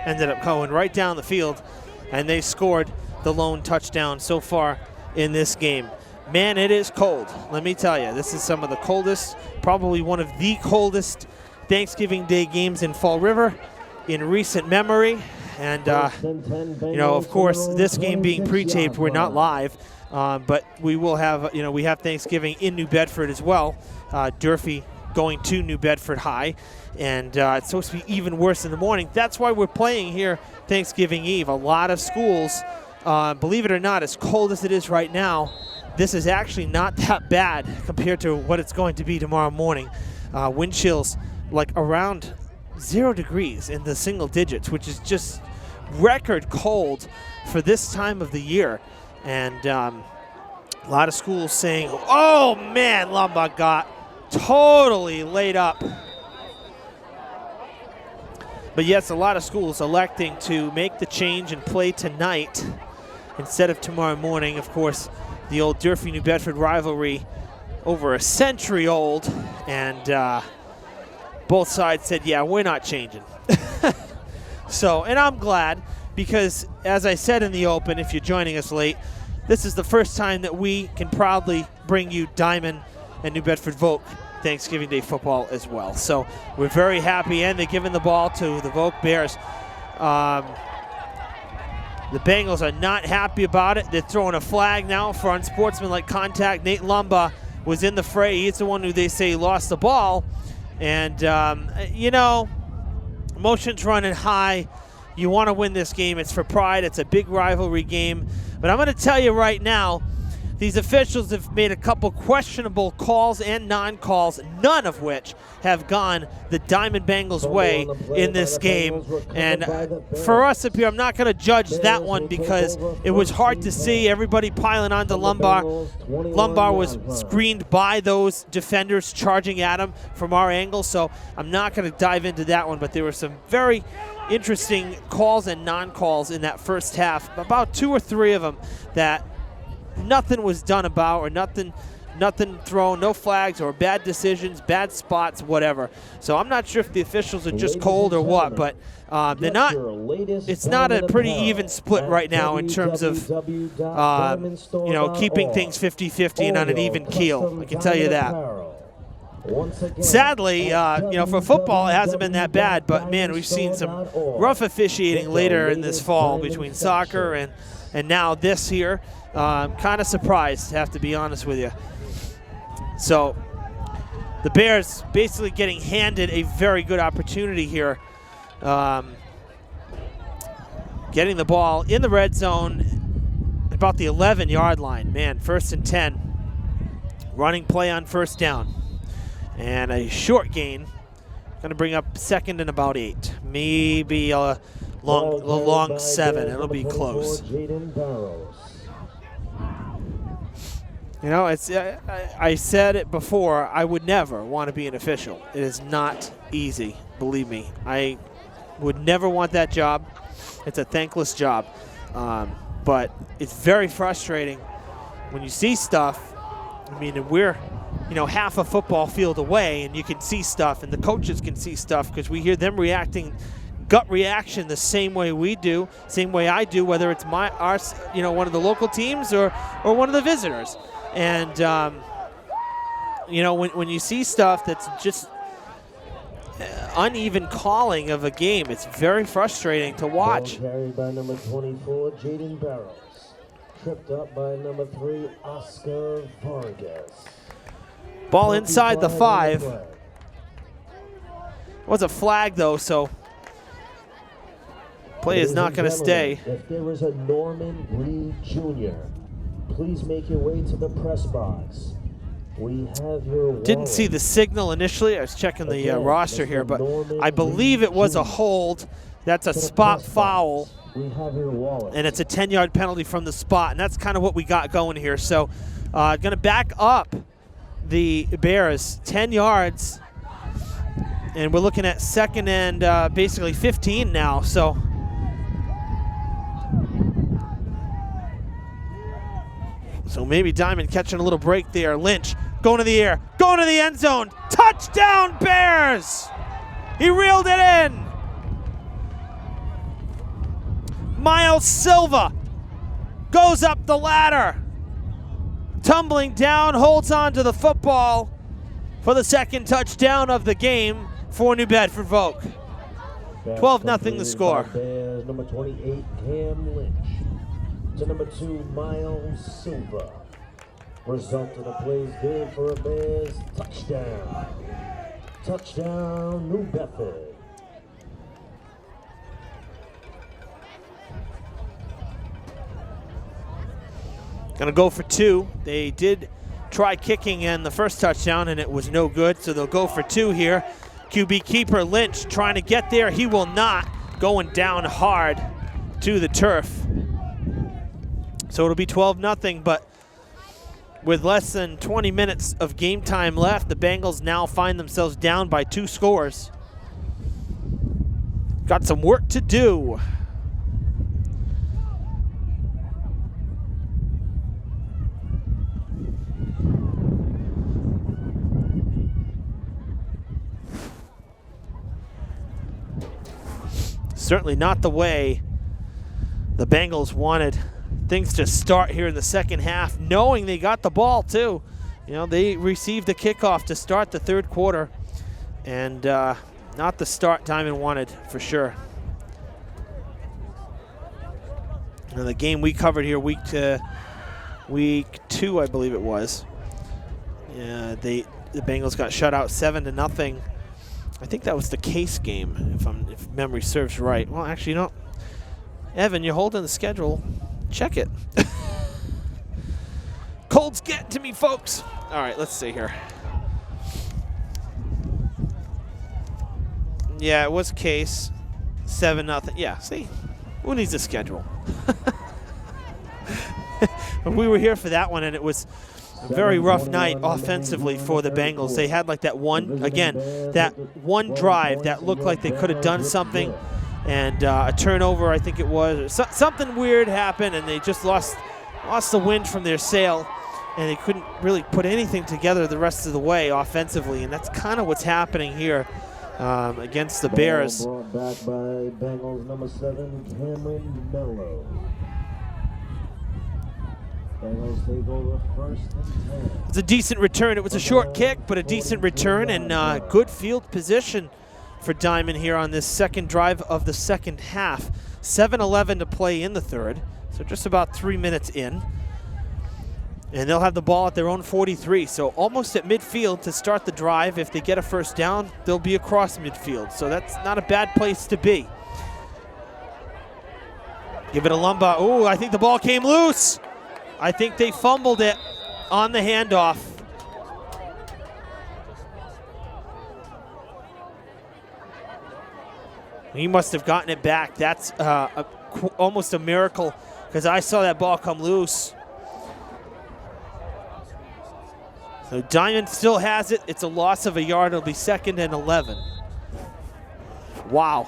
ended up going right down the field, and they scored the lone touchdown so far in this game. Man, it is cold. Let me tell you, this is some of the coldest, probably one of the coldest Thanksgiving Day games in Fall River in recent memory. And, you know, of course, this game being pre-taped, we're not live. But we will have, we have Thanksgiving in New Bedford as well. Durfee going to New Bedford High, and it's supposed to be even worse in the morning. That's why we're playing here Thanksgiving Eve. A lot of schools, believe it or not, as cold as it is right now, this is actually not that bad compared to what it's going to be tomorrow morning. Wind chills like around 0 degrees in the single digits, which is just record cold for this time of the year. And a lot of schools saying, oh man, Lumba got totally laid up. But yes, a lot of schools electing to make the change and play tonight instead of tomorrow morning. Of course, the old Durfee-New Bedford rivalry, over a century old, and both sides said, yeah, we're not changing. So, and I'm glad, because as I said in the open, if you're joining us late, this is the first time that we can proudly bring you Diman and New Bedford Voke Thanksgiving Day football as well. So we're very happy, and they're giving the ball to the Voke Bears. The Bengals are not happy about it. They're throwing a flag now for unsportsmanlike contact. Nate Lumba was in the fray. He's the one who they say lost the ball. And, emotions running high. You want to win this game. It's for pride. It's a big rivalry game. But I'm going to tell you right now, these officials have made a couple questionable calls and non-calls, none of which have gone the Diamond Bengals way in this game. And for us up here, I'm not going to judge that one because it was hard to see everybody piling onto Lumbar. Lumbar was screened by those defenders charging at him from our angle, so I'm not going to dive into that one, but there were some very interesting calls and non-calls in that first half, about 2 or 3 of them that nothing was done about, or nothing thrown, no flags or bad decisions, bad spots, whatever. So I'm not sure if the officials are just cold or what, but they're not. It's not a pretty even split right now in terms of keeping things 50-50 and on an even keel. I can tell you that. Sadly, for football, it hasn't been that bad, but man, we've seen some rough officiating later in this fall between soccer and now this here. I'm kind of surprised, have to be honest with you. So the Bears basically getting handed a very good opportunity here, getting the ball in the red zone at about the 11-yard line. Man, 1st and 10, running play on 1st down. And a short gain, going to bring up 2nd and about 8. Maybe a long 7. It'll be close. I said it before, I would never want to be an official. It is not easy, believe me. I would never want that job. It's a thankless job. But it's very frustrating when you see stuff. I mean, we're half a football field away, and you can see stuff, and the coaches can see stuff because we hear them reacting, gut reaction, the same way we do, same way I do, whether it's one of the local teams or one of the visitors. And when you see stuff that's just uneven calling of a game, it's very frustrating to watch. Carried by number 24, Jaden Barrows. Tripped up by number 3, Oscar Vargas. Ball inside the 5. It was a flag, though, so play is not going to stay. If there is a Norman Reed Jr., please make your way to the press box. We have your Didn't see the signal initially. I was checking the roster here, but I believe it was a hold. That's a spot foul, and it's a 10-yard penalty from the spot, and that's kind of what we got going here. So going to back up the Bears 10 yards, and we're looking at 2nd and basically 15 now. So maybe Diamond catching a little break there. Lynch going to the air, going to the end zone. Touchdown Bears! He reeled it in. Miles Silva goes up the ladder, tumbling down, holds on to the football for the 2nd touchdown of the game for New Bedford Voke. 12-0 the score. Bears, number 28, Cam Lynch. To number 2, Miles Silva. Result of the play is good for a Bears touchdown. Touchdown, New Bedford. Going to go for 2. They did try kicking in the first touchdown, and it was no good, so they'll go for 2 here. QB keeper Lynch trying to get there. He will not. Going down hard to the turf. So it'll be 12-0, but with less than 20 minutes of game time left, the Bengals now find themselves down by 2 scores. Got some work to do. Certainly not the way the Bengals wanted things to start here in the second half, knowing they got the ball too. They received the kickoff to start the 3rd quarter, and not the start Diamond wanted for sure. Now the game we covered here week 2, I believe it was. Yeah, the Bengals got shut out 7-0. I think that was the Case game, if memory serves right. Well, actually, Evan, you're holding the schedule. Check it. cold's getting to me, folks. All right, let's see here. Yeah, it was Case. 7-0. Yeah, see? Who needs a schedule? We were here for that one, and it was a very rough night offensively for the Bengals. They had like that one drive that looked like they could have done something, and a turnover, I think it was. Something weird happened, and they just lost the wind from their sail, and they couldn't really put anything together the rest of the way offensively, and that's kind of what's happening here against the Bears. Brought back by Bengals number 7, Cameron Mello. Bengals take over 1st and 10. It's a decent return. It was a short kick, but a decent return, and good field position for Diman here on this second drive of the second half. 7:11 to play in the third, so just about 3 minutes in. And they'll have the ball at their own 43, so almost at midfield to start the drive. If they get a first down, they'll be across midfield, so that's not a bad place to be. Give it a Lumba. Oh, I think the ball came loose. I think they fumbled it on the handoff. He must have gotten it back. That's almost a miracle, because I saw that ball come loose. So Diman still has it. It's a loss of a yard. It'll be 2nd and 11. Wow.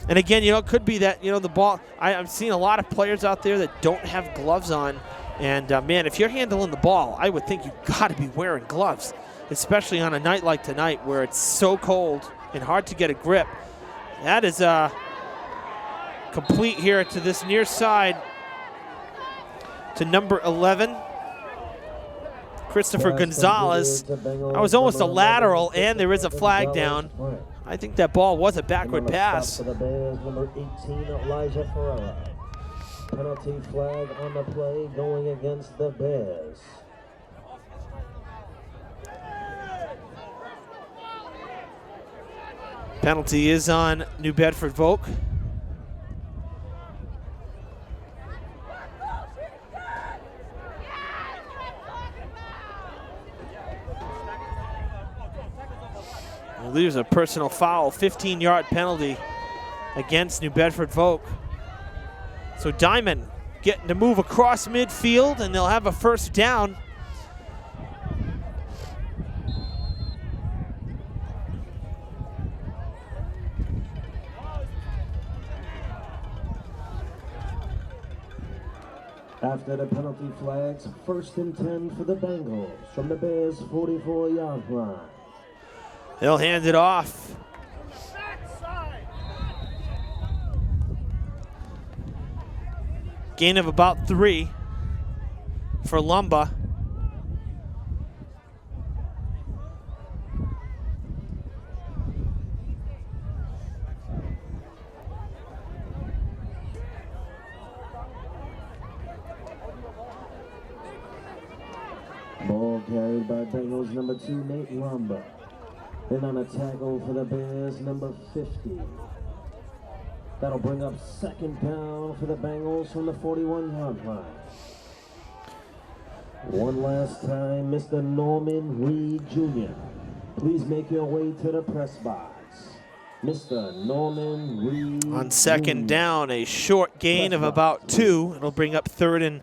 And again, it could be that, the ball, I'm seeing a lot of players out there that don't have gloves on. And man, if you're handling the ball, I would think you've got to be wearing gloves, especially on a night like tonight where it's so cold and hard to get a grip. That is complete here to this near side to number 11. Christopher Gonzalez. That was almost a lateral, and there is a flag down. I think that ball was a backward pass. For the Bears, number 18, Elijah Ferreira. Penalty flag on the play going against the Bears. Penalty is on New Bedford Voke. Leaves a personal foul, 15-yard penalty against New Bedford Voke. So Diman getting to move across midfield, and they'll have a first down. After the penalty flags, 1st and 10 for the Bengals from the Bears' 44-yard line. They'll hand it off. Gain of about 3 for Lumba. Ball carried by Bengals number 2, Nate Lumba. Then on a tackle for the Bears, number 50. That'll bring up 2nd down for the Bengals from the 41-yard line. One last time, Mr. Norman Reed Jr. Please make your way to the press box. Mr. Norman Reed On 2nd down, a short gain of about 2. It'll bring up 3rd and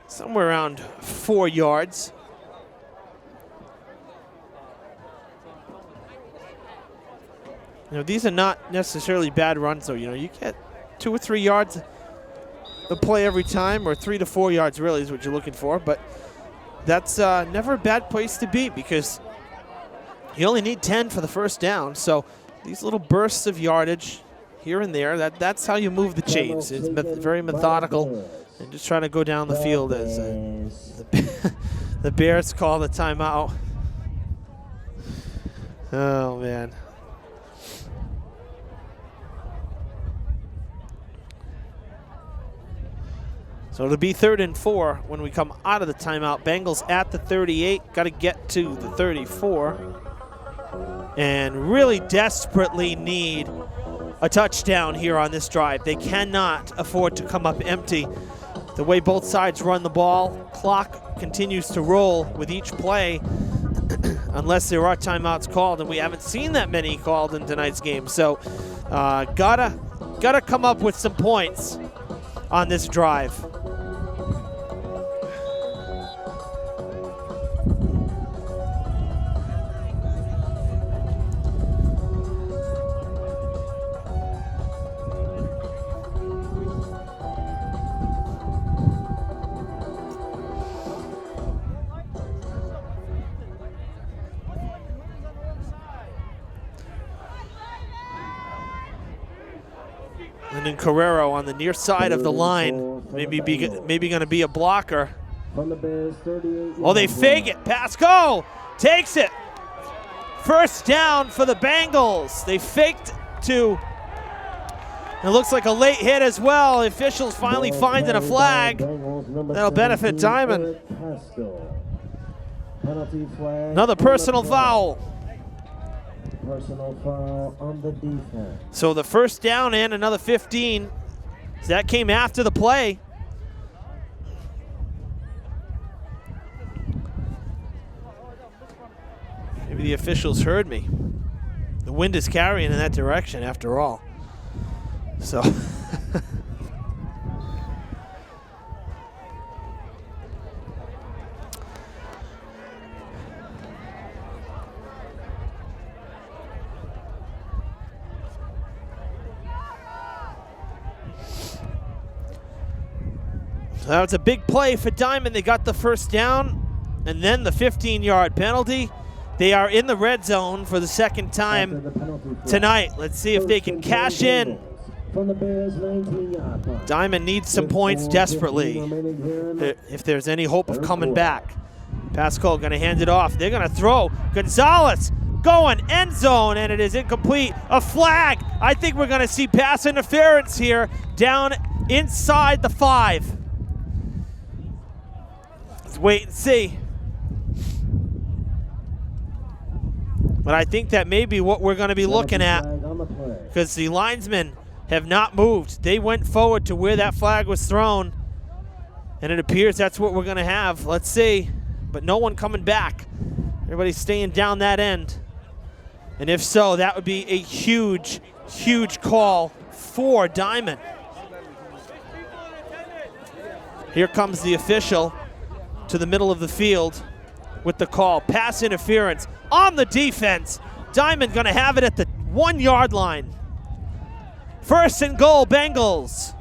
somewhere around 4 yards. These are not necessarily bad runs, though. You get 2 or 3 yards of play every time, or 3 to 4 yards really is what you're looking for. But that's never a bad place to be, because you only need 10 for the first down. So these little bursts of yardage here and there, that's how you move the chains. It's very methodical, and just trying to go down the field as the Bears call the timeout. Oh, man. So it'll be 3rd and 4 when we come out of the timeout. Bengals at the 38, got to get to the 34. And really desperately need a touchdown here on this drive. They cannot afford to come up empty. the way both sides run the ball, clock continues to roll with each play unless there are timeouts called, and we haven't seen that many called in tonight's game. So gotta come up with some points on this drive. And then Carrero on the near side of the line, maybe going to be a blocker. Oh, they fake it. Pasco takes it. First down for the Bengals. They faked to. It looks like a late hit as well. The officials finally finding a flag. That'll benefit Diman. Another personal foul. Personal foul on the defense. So the first down and another 15. So that came after the play. Maybe the officials heard me. The wind is carrying in that direction after all. So that was a big play for Diman. They got the first down and then the 15-yard penalty. They are in the red zone for the second time tonight. Let's see if they can cash in. Diman needs some points desperately if there's any hope of coming back. Pascal going to hand it off. They're going to throw. Gonzalez going end zone, and it is incomplete. A flag. I think we're going to see pass interference here down inside the 5. Let's wait and see. But I think that may be what we're going to be looking at, because the linesmen have not moved. They went forward to where that flag was thrown, and it appears that's what we're going to have. Let's see. But no one coming back. Everybody's staying down that end. And if so, that would be a huge, huge call for Diman. Here comes the official to the middle of the field with the call. Pass interference on the defense. Diman going to have it at the 1-yard line. First and goal, Bengals.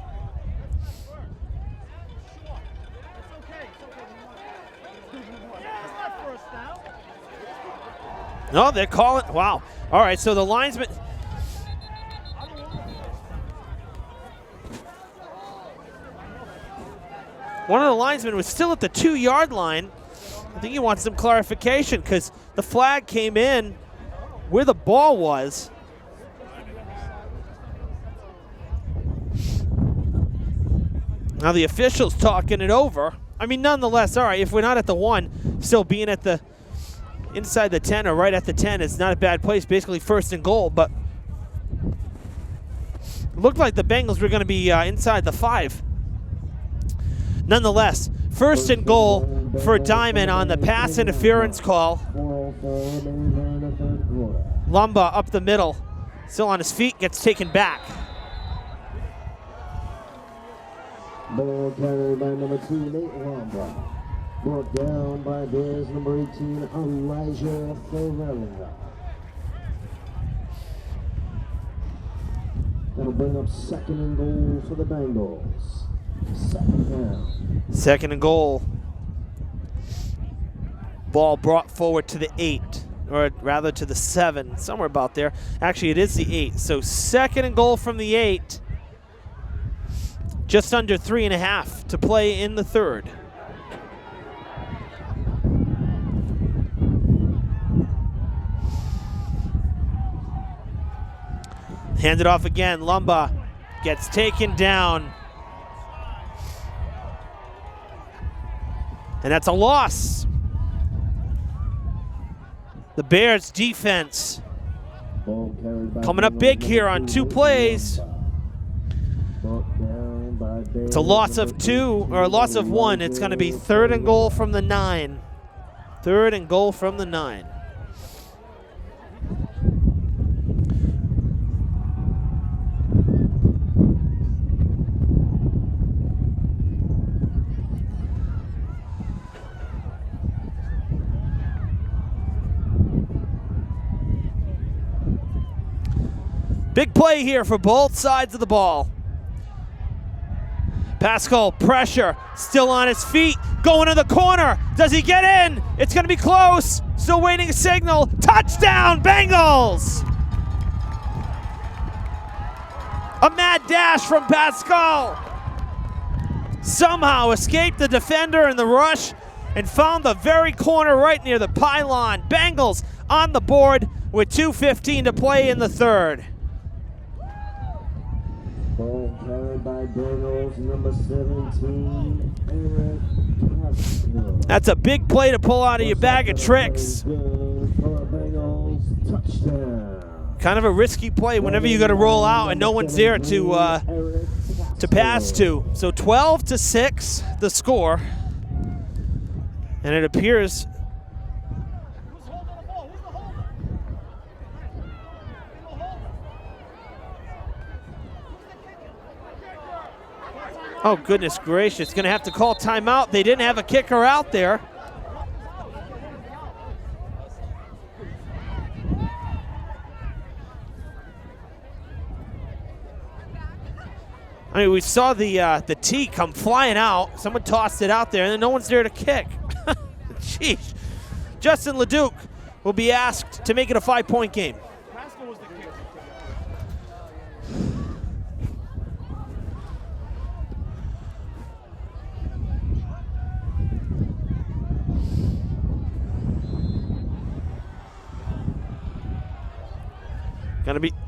No, they're calling. Wow. All right, so the linesman. One of the linesmen was still at the 2-yard line. I think he wants some clarification because the flag came in where the ball was. Now the official's talking it over. I mean, nonetheless, all right, if we're not at the 1, still being at the inside the 10 or right at the 10 is not a bad place, basically first and goal, but it looked like the Bengals were going to be inside the 5. Nonetheless, first and goal for Diman on the pass interference call. Lumba up the middle, still on his feet, gets taken back. Ball carried by number 2, Nate Lumba. Brought down by Bears number 18, Elijah Ferreira. That'll bring up second and goal for the Bengals. Second down. Second and goal. Ball brought forward to the 8, or rather to the 7, somewhere about there. Actually, it is the 8. So second and goal from the 8. Just under 3.5 to play in the third. Hand it off again. Lumba gets taken down. And that's a loss. The Bears defense coming up big here on 2 plays. It's a loss of 2, or a loss of 1. It's going to be 3rd and goal from the 9. 3rd and goal from the 9. Big play here for both sides of the ball. Pascal, pressure, still on his feet, going to the corner. Does he get in? It's going to be close. Still waiting a signal. Touchdown, Bengals! A mad dash from Pascal. Somehow escaped the defender in the rush and found the very corner right near the pylon. Bengals on the board with 2:15 to play in the 3rd. Ball carried by Bengals, number 17, Eric Pascal. That's a big play to pull out of your bag of tricks. Bengals, touchdown. Kind of a risky play whenever you got to roll out and no one's there to pass to. So 12-6 the score, and it appears oh, goodness gracious. Going to have to call timeout. They didn't have a kicker out there. I mean, we saw the tee come flying out. Someone tossed it out there, and then no one's there to kick. Jeez. Justin LeDuc will be asked to make it a 5-point game.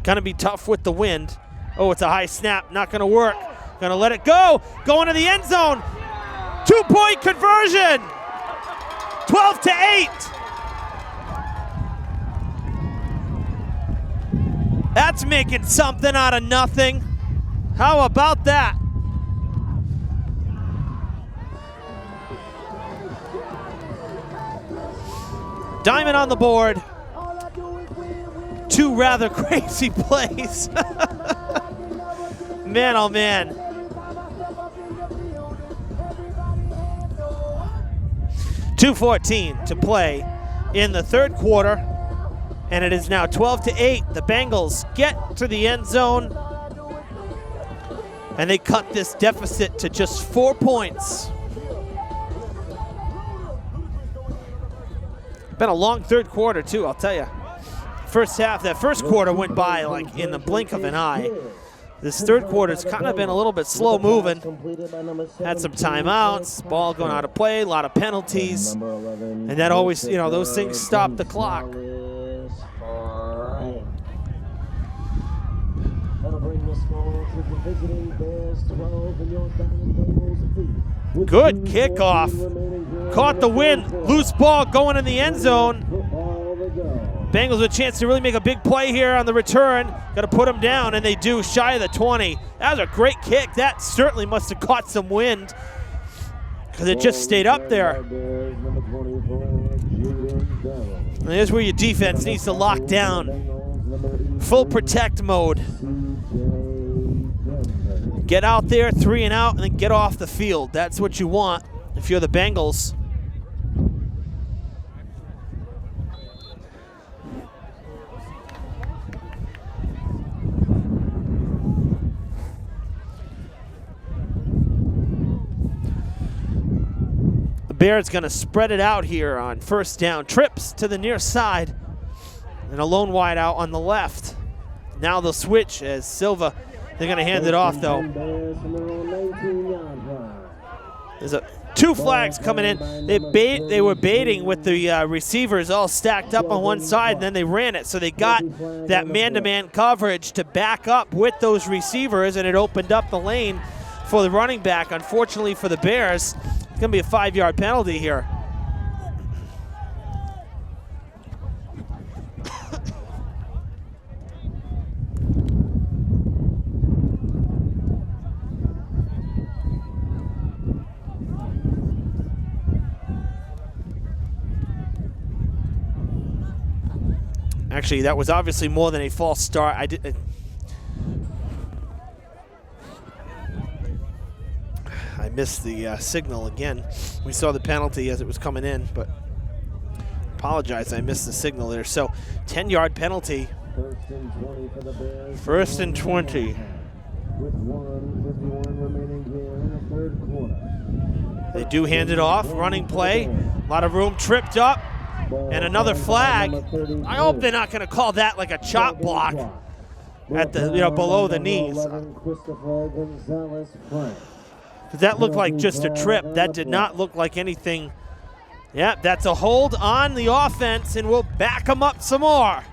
Gonna be tough with the wind. Oh, it's a high snap, not gonna work. Gonna let it go, going to the end zone. 2-point conversion, 12-8. That's making something out of nothing. How about that? Diman on the board. 2 rather crazy plays. Man, oh man. .214 to play in the 3rd quarter, and it is now 12-8. The Bengals get to the end zone, and they cut this deficit to just 4 points. Been a long 3rd quarter too, I'll tell you. First half, that 1st quarter went by like in the blink of an eye. This 3rd quarter's kind of been a little bit slow moving. Had some timeouts, ball going out of play, a lot of penalties. And that always, you know, those things stop the clock. Good kickoff. Caught the wind, loose ball going in the end zone. Bengals with a chance to really make a big play here on the return. Got to put them down, and they do, shy of the 20. That was a great kick. That certainly must have caught some wind because it just stayed up there. And here's where your defense needs to lock down. Full protect mode. Get out there, 3 and out, and then get off the field. That's what you want if you're the Bengals. Bears going to spread it out here on 1st down. Trips to the near side. And a lone wide out on the left. Now they'll switch as Silva. They're going to hand it off, though. There's 2 flags coming in. They were baiting with the receivers all stacked up on one side, and then they ran it. So they got that man-to-man coverage to back up with those receivers, and it opened up the lane for the running back. Unfortunately for the Bears, it's going to be a 5-yard penalty here. Actually, that was obviously more than a false start. I missed the signal again. We saw the penalty as it was coming in, but apologize, I missed the signal there. So 10-yard penalty. First and 20 for the Bears. First and 20. With 1:51 remaining here in the third quarter. They do hand it off, running play. A lot of room, tripped up, and another flag. I hope they're not going to call that like a chop block at the below the knees. That looked like just a trip. That did not look like anything. Yep, that's a hold on the offense, and we'll back them up some more.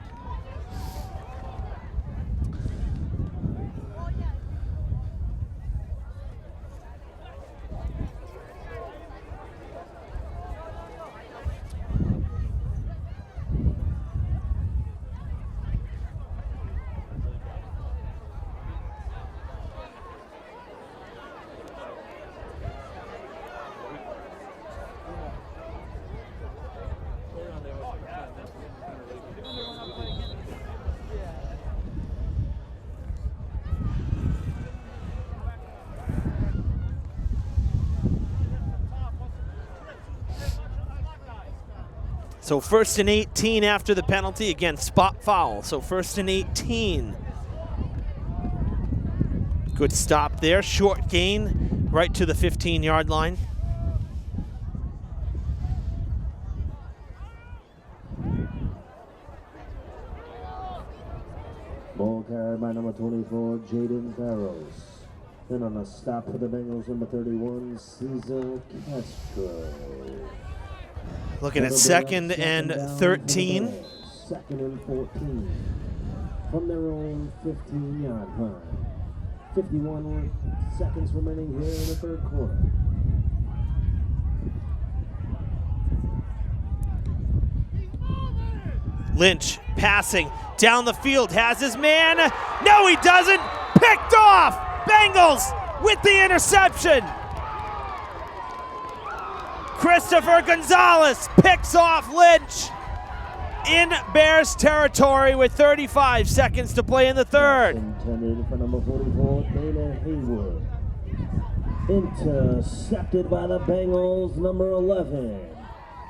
So first and 18 after the penalty. Again, spot foul. So first and 18. Good stop there. Short gain right to the 15-yard line. Ball carried by number 24, Jaden Barrows. Then on a stop for the Bengals, number 31, Cesar Castro. Looking at second and 13. Second and 14. From their own 15-yard line. 51 seconds remaining here in the third quarter. Lynch passing down the field, has his man. No, he doesn't. Picked off. Bengals with the interception. Christopher Gonzalez picks off Lynch in Bears territory with 35 seconds to play in the third. Intended for number 44, Dana Haywood. Intercepted by the Bengals, number 11,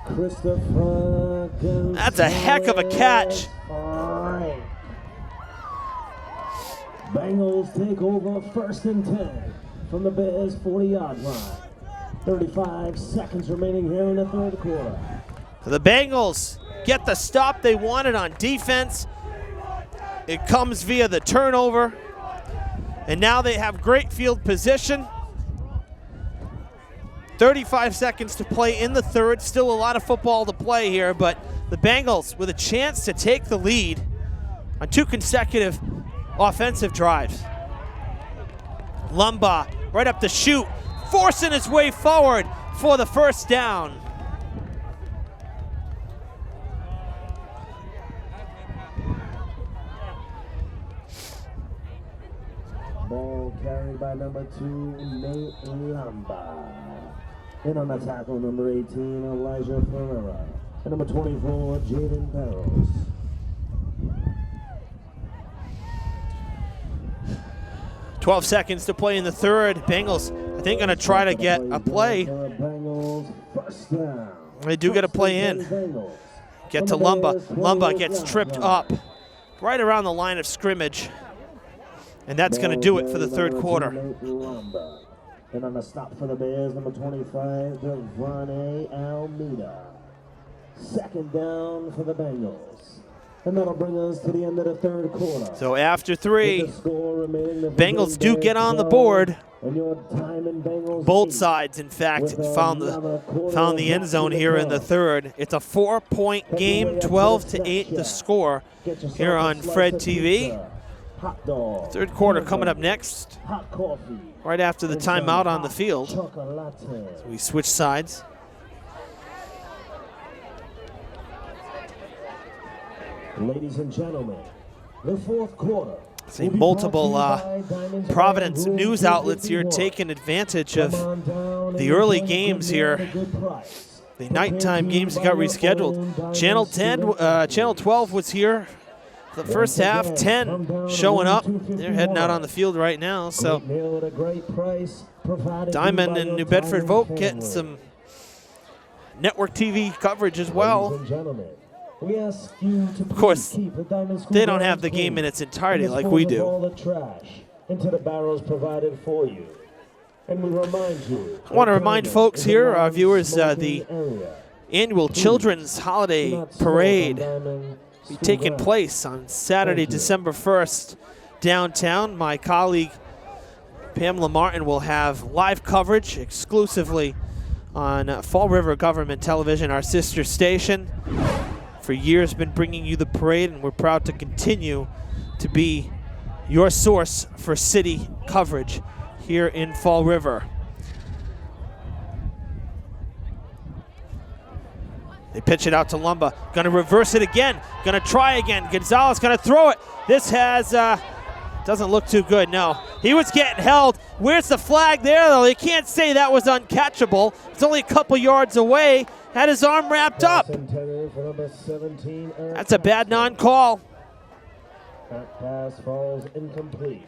Christopher Gonzalez. That's a heck of a catch. Right. Bengals take over first and 10 from the Bears 40-yard line. 35 seconds remaining here in the third quarter. The Bengals get the stop they wanted on defense. It comes via the turnover. And now they have great field position. 35 seconds to play in the third. Still a lot of football to play here, but the Bengals with a chance to take the lead on 2 consecutive offensive drives. Lumba right up the chute, forcing his way forward for the first down. Ball carried by number 2, Nate Lumba. And on the tackle, number 18, Elijah Ferreira. And number 24, Jaden Barrows. "12 seconds to play in the third. Bengals, I think, going to try to get a play. They do get a play in. Get to Lumba. Lumba gets tripped up right around the line of scrimmage. And that's going to do it for the third quarter. And on the stop for the Bears, number 25, Devontae Almeida. Second down for the Bengals. And that'll bring us to the end of the third quarter. So after 3, Bengals do get on the board. Both sides, in fact, found the end zone here in the third. It's a 4-point game, 12-8 the score here on Fred TV. Third quarter coming up next, right after the timeout on the field. So we switch sides. Ladies and gentlemen, the fourth quarter. See multiple Providence news outlets here taking advantage of the early games here the nighttime games got rescheduled. Channel 10, Channel 12 was here the first half. 10 showing up. They're heading out on the field right now. So Diman and New Bedford Voke getting some network TV coverage as well. Of course, they don't have the game in its entirety like we do. Into the barrels provided for you. And we remind you, I want to remind folks here, our viewers, the annual Children's Holiday Parade will be taking place on Saturday, December 1st, downtown. My colleague Pamela Martin will have live coverage exclusively on Fall River Government Television, our sister station. For years been bringing you the parade, and we're proud to continue to be your source for city coverage here in Fall River. They pitch it out to Lumba. Going to reverse it again. Going to try again. Gonzalez going to throw it. This has, doesn't look too good, no. He was getting held. Where's the flag there, though? You can't say that was uncatchable. It's only a couple yards away. Had his arm wrapped up. That's a bad non-call. That pass falls incomplete.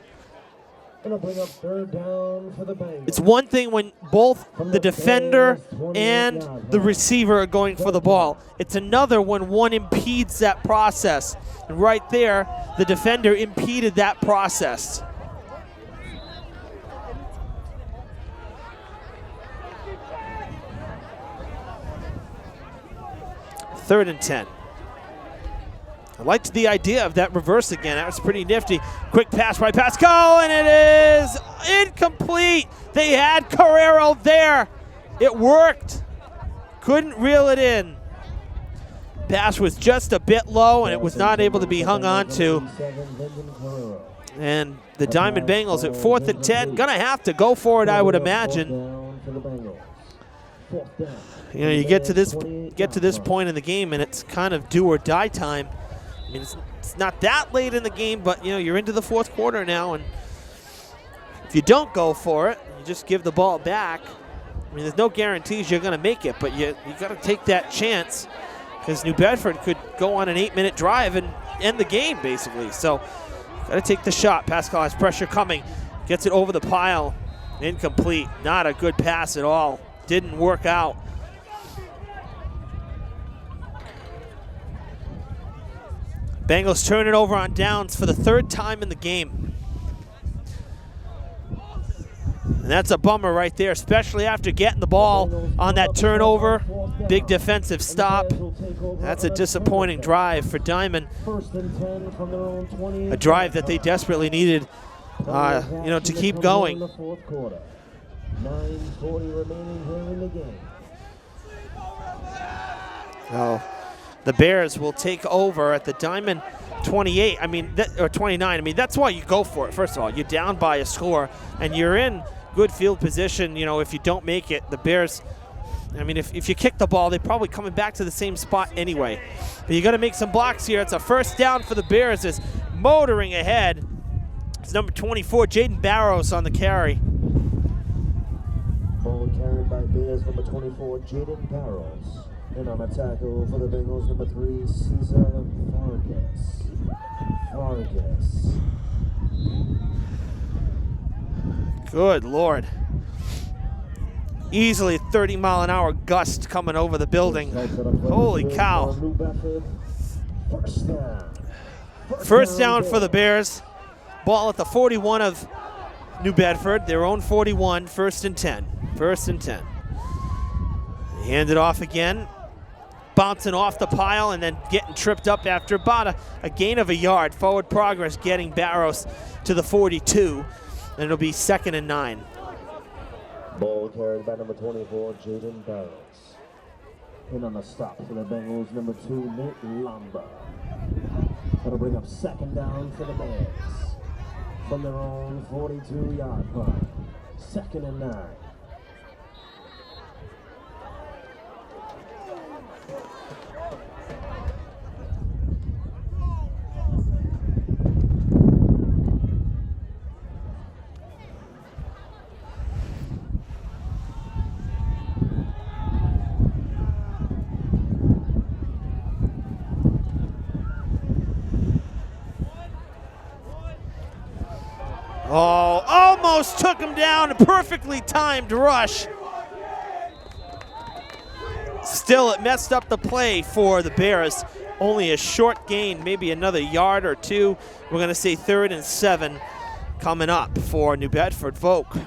It'll bring up third down for the Bengals. It's one thing when both the defender and the receiver are going for the ball. It's another when one impedes that process. And right there, the defender impeded that process. Third and 10. I liked the idea of that reverse again. That was pretty nifty. Quick pass by Pascal, and it is incomplete. They had Carrero there. It worked. Couldn't reel it in. Pass was just a bit low, and it was not able to be hung on to. And the Diamond Bengals at 4th and 10, gonna have to go for it, I would imagine. You know, you get to this point in the game, and it's kind of do or die time. I mean, it's not that late in the game, but you know, you're into the 4th quarter now, and if you don't go for it, you just give the ball back. I mean, there's no guarantees you're going to make it, but you got to take that chance, because New Bedford could go on an 8-minute drive and end the game, basically. So, got to take the shot. Pascal has pressure coming, gets it over the pile, incomplete. Not a good pass at all. Didn't work out. Bengals turn it over on downs for the 3rd time in the game. And that's a bummer right there, especially after getting the ball on that turnover. Big defensive stop. That's a disappointing drive for Diman. A drive that they desperately needed, you know, to keep going. 9:40 remaining here in the game. Oh. The Bears will take over at the Diman 28, or 29. I mean, that's why you go for it. First of all, you're down by a score, and you're in good field position. You know, if you don't make it, the Bears, I mean, if you kick the ball, they're probably coming back to the same spot anyway. But you got to make some blocks here. It's a first down for the Bears. Is motoring ahead. It's number 24, Jaden Barrows on the carry. Ball carried by Bears, number 24, Jaden Barrows. And on a tackle for the Bengals, number 3, Cesar Vargas. Good Lord. Easily 30-mile-an-hour gust coming over the building. Holy cow. First down for the Bears. Ball at the 41 of New Bedford, their own 41, 1st and 10. 1st and 10. They hand it off again. Bouncing off the pile and then getting tripped up after about a gain of a yard. Forward progress getting Barrows to the 42, and it'll be 2nd and 9. Ball carried by number 24, Jaden Barrows. In on the stop for the Bengals, number 2, Nate Lumba. That'll bring up 2nd down for the Bears. From their own 42-yard line. 2nd and 9. almost took him down. A perfectly timed rush. Still, it messed up the play for the Bears. Only a short gain, maybe another yard or two. We're going to say 3rd and 7 coming up for New Bedford Voke.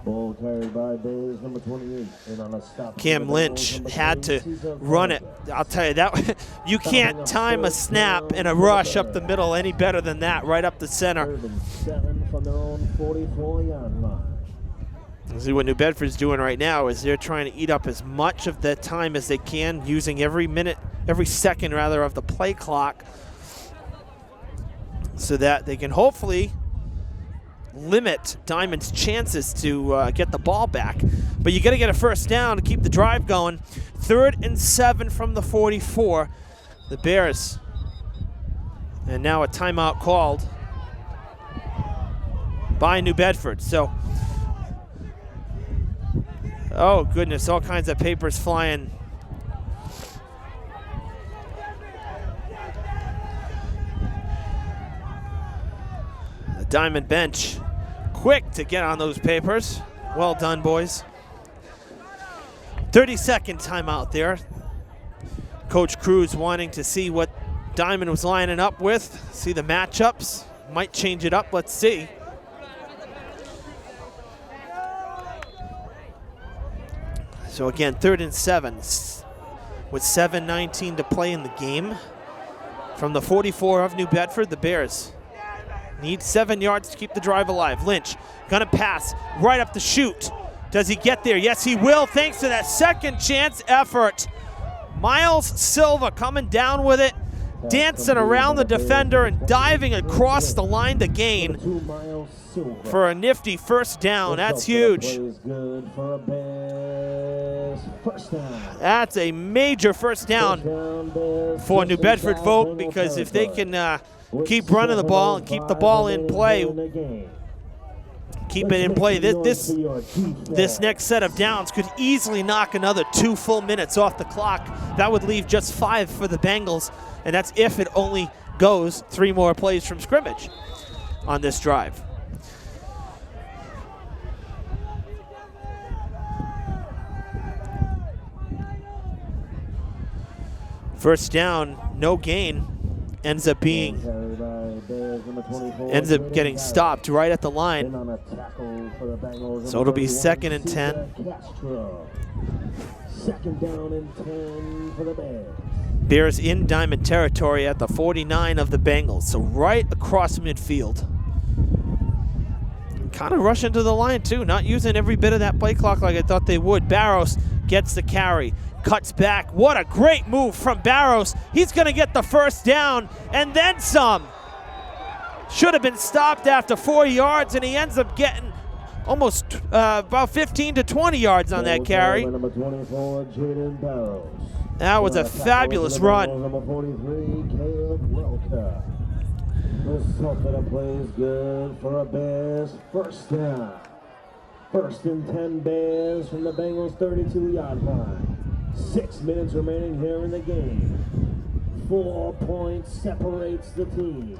Ball carried by Bears number 28. And on a stop, Cam Lynch had to run it. I'll tell you that you can't time a snap and a rush up the middle any better than that, right up the center. 3rd and 7 from their own 44-yard line. See what New Bedford's doing right now is they're trying to eat up as much of the time as they can, using every second rather of the play clock, so that they can hopefully limit Diamond's chances to get the ball back. But you got to get a first down to keep the drive going. 3rd and 7 from the 44. The Bears. And now a timeout called by New Bedford. So, oh goodness, all kinds of papers flying. The Diamond bench, quick to get on those papers. Well done, boys. 30-second timeout there. Coach Cruz wanting to see what Diamond was lining up with, see the matchups. Might change it up, let's see. So again, 3rd and 7 with 7:19 to play in the game. From the 44 of New Bedford, the Bears need 7 yards to keep the drive alive. Lynch gonna pass right up the chute. Does he get there? Yes, he will, thanks to that second chance effort. Miles Silva coming down with it, dancing around the defender and diving across the line to gain for a nifty first down. That's huge. That's a major first down for New Bedford Voke, because if they can keep running the ball and keep the ball in play, this next set of downs could easily knock another 2 full minutes off the clock. That would leave just 5 for the Bengals, and that's if it only goes 3 more plays from scrimmage on this drive. First down, no gain, ends up getting stopped right at the line. So it'll be 2nd and 10. 2nd down and 10 for the Bears. Bears in Diamond territory at the 49 of the Bengals, so right across midfield. Kind of rushing to the line too, not using every bit of that play clock like I thought they would. Barros gets the carry, cuts back. What a great move from Barros. He's going to get the first down and then some. Should have been stopped after 4 yards, and he ends up getting almost about 15 to 20 yards on that carry. That was a fabulous run. Number 43, Voke. This Sulphur play is good for a Bears first down. 1st and 10 Bears from the Bengals 32-yard line. 6 minutes remaining here in the game. 4 points separates the team.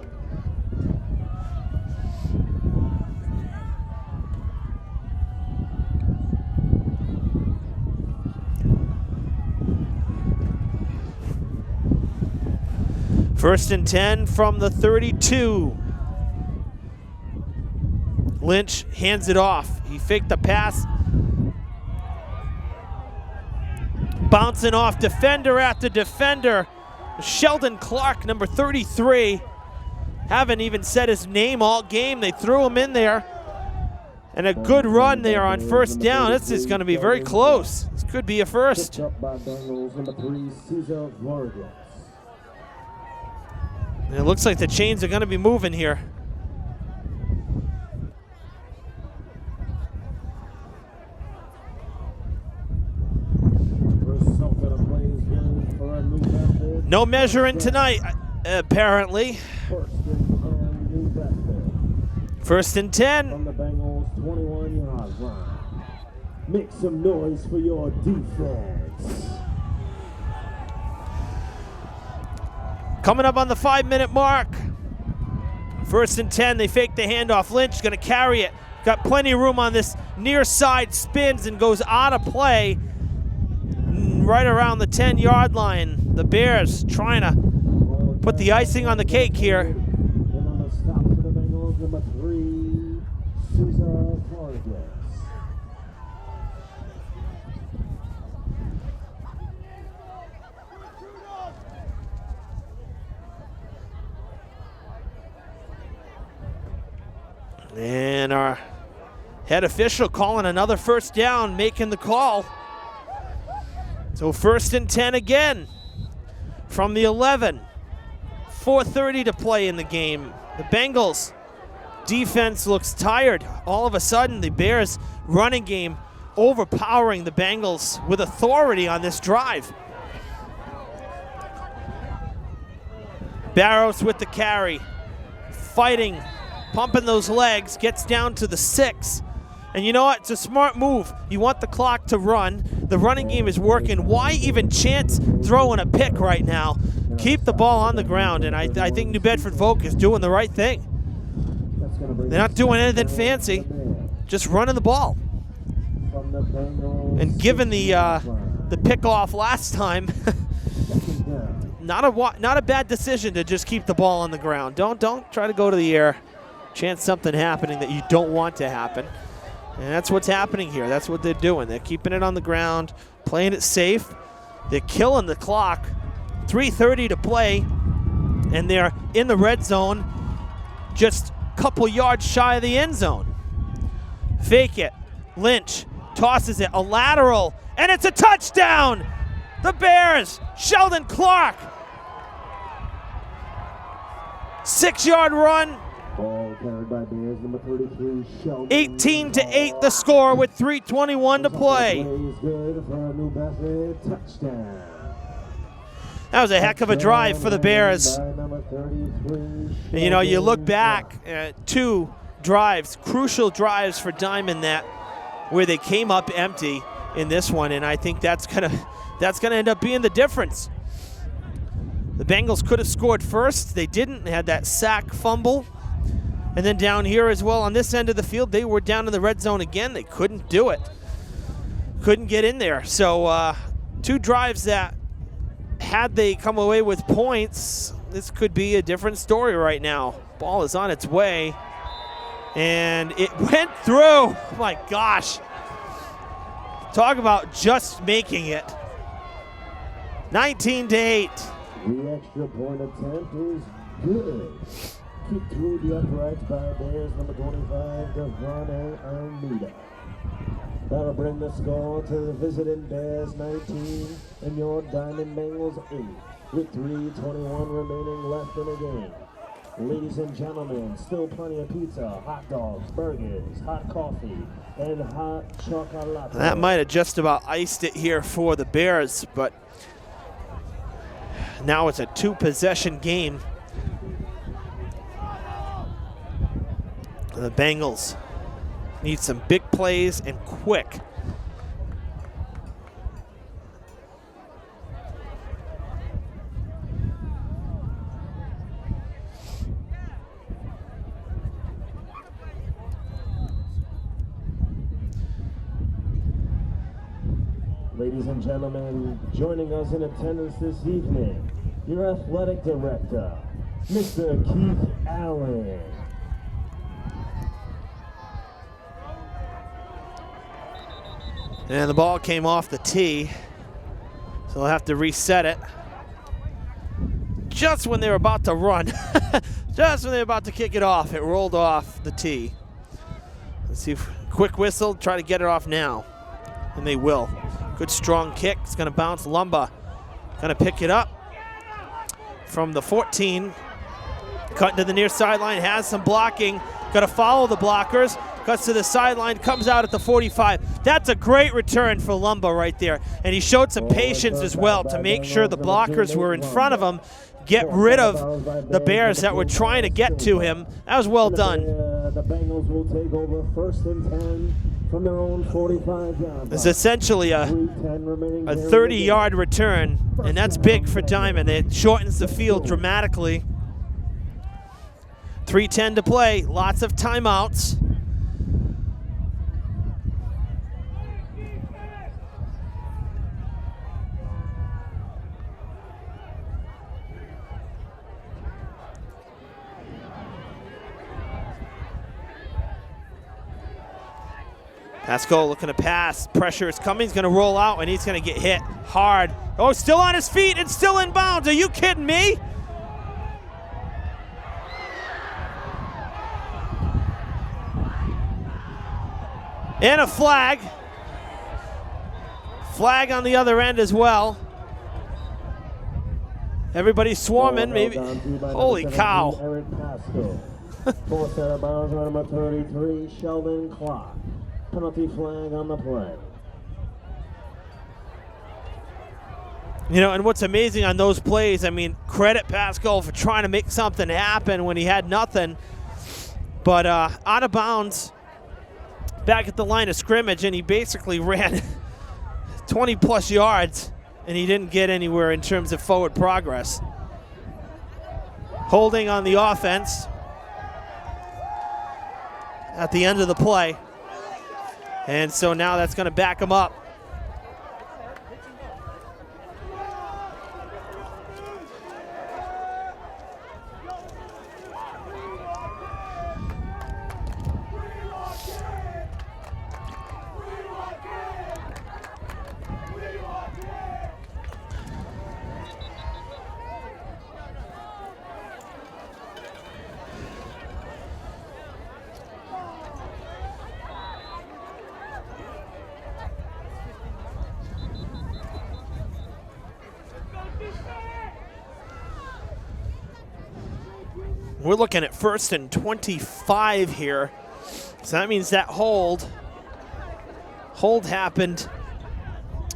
First and 10 from the 32. Lynch hands it off. He faked the pass. Bouncing off defender after defender. Sheldon Clark, number 33. Haven't even said his name all game. They threw him in there. And a good run there on first down. This is going to be very close. This could be a first. And it looks like the chains are going to be moving here. No measuring tonight, apparently. First and 10. From the Bengals 21-yard line. Make some noise for your defense. Coming up on the 5-minute mark. First and 10, they fake the handoff. Lynch gonna carry it. Got plenty of room on this near side, spins and goes out of play right around the 10-yard line. The Bears trying to put the icing on the cake here. And on the stop for the Bengals, number 3, Cesar Vargas. And our head official calling another first down, making the call. So first and 10 again from the 11. 4:30 to play in the game. The Bengals defense looks tired. All of a sudden, the Bears running game overpowering the Bengals with authority on this drive. Barrows with the carry, fighting, pumping those legs, gets down to the 6. And you know what? It's a smart move. You want the clock to run. The running game is working. Why even chance throwing a pick right now? Keep the ball on the ground, and I think New Bedford Voke is doing the right thing. They're not doing anything fancy, just running the ball. And given the pick off last time, not a bad decision to just keep the ball on the ground. Don't try to go to the air. Chance something happening that you don't want to happen. And that's what's happening here. That's what they're doing. They're keeping it on the ground, playing it safe. They're killing the clock. 3:30 to play, and they're in the red zone, just a couple yards shy of the end zone. Fake it. Lynch tosses it, a lateral, and it's a touchdown! The Bears, Sheldon Clark. 6-yard run. Ball carried by Bears, number 33, Sheldon. 18-8 the score with 3:21 to play. Good for a New Bedford touchdown. That was a heck of a drive for the Bears. And, you know, you look back at 2 drives, crucial drives for Diman, that where they came up empty in this one, and I think that's gonna end up being the difference. The Bengals could have scored first. They didn't. They had that sack fumble. And then down here as well on this end of the field, they were down in the red zone again. They couldn't do it. Couldn't get in there. So 2 drives that, had they come away with points, this could be a different story right now. Ball is on its way. And it went through. Oh my gosh. Talk about just making it. 19-8. The extra point attempt is good. Kick through the uprights by Bears, number 25, Devon Almeida. That'll bring the score to the visiting Bears 19 and your Diamond Bengals 8, with 3:21 remaining left in the game. Ladies and gentlemen, still plenty of pizza, hot dogs, burgers, hot coffee, and hot chocolate. That might have just about iced it here for the Bears, but now it's a 2-possession game. The Bengals need some big plays and quick. Ladies and gentlemen, joining us in attendance this evening, your athletic director, Mr. Keith Allen. And the ball came off the tee, so they'll have to reset it. Just when they were about to run, just when they were about to kick it off, it rolled off the tee. Let's see if quick whistle, try to get it off now. And they will. Good strong kick, it's gonna bounce. Lumba gonna pick it up from the 14. Cutting to the near sideline, has some blocking. Gotta follow the blockers. Cuts to the sideline, comes out at the 45. That's a great return for Lumba right there. And he showed some patience as well to make sure the blockers were in front of him, get rid of the Bears that were trying to get to him. That was well done. The Bengals will take over 1st and 10 from their own 45-yard. It's essentially a 30-yard return, and that's big for Diman. It shortens the field dramatically. 3:10 to play, lots of timeouts. Pascal looking to pass. Pressure is coming. He's going to roll out, and he's going to get hit hard. Oh, still on his feet and still in bounds. Are you kidding me? And a flag. Flag on the other end as well. Everybody's swarming. Maybe. Holy cow. Eric Pascal. Forced out of bounds on number 33, Sheldon Clark. Penalty flag on the play. You know, and what's amazing on those plays, I mean, credit Pascal for trying to make something happen when he had nothing. But out of bounds, back at the line of scrimmage, and he basically ran 20-plus yards, and he didn't get anywhere in terms of forward progress. Holding on the offense at the end of the play. And so now that's going to back him up. We're looking at 1st and 25 here. So that means that hold happened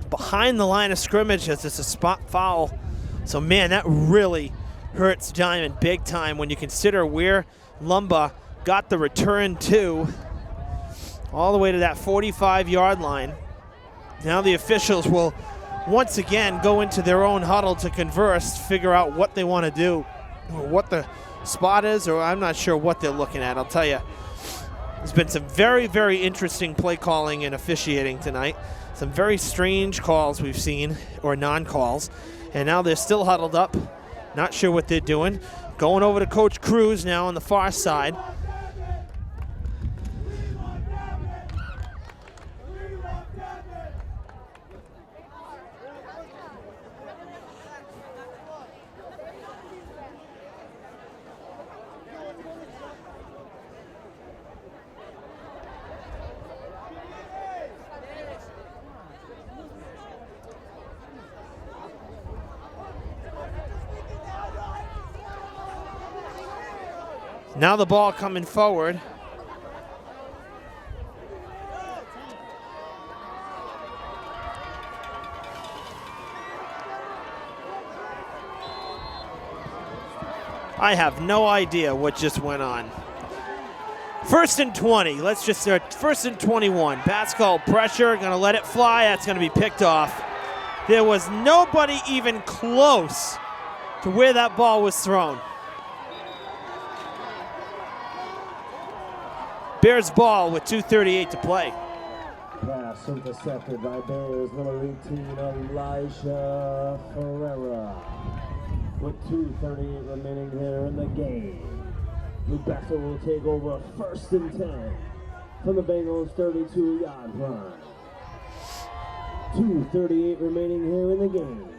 behind the line of scrimmage as it's a spot foul. So, man, that really hurts Diamond big time when you consider where Lumba got the return to, all the way to that 45-yard line. Now the officials will once again go into their own huddle to converse, figure out what they want to do, or what the spot is, or I'm not sure what they're looking at. I'll tell you, there's been some very, very interesting play calling and officiating tonight. Some very strange calls we've seen, or non-calls, and now they're still huddled up, not sure what they're doing. Going over to Coach Cruz now on the far side. Now the ball coming forward. I have no idea what just went on. 1st and 20. Let's just start. 1st and 21. Pascal pressure, gonna let it fly. That's gonna be picked off. There was nobody even close to where that ball was thrown. Bears ball with 2:38 to play. Pass intercepted by Bears number 18, Elijah Ferreira. With 2:38 remaining here in the game. New Bedford will take over 1st and 10 from the Bengals 32-yard line. 2:38 remaining here in the game.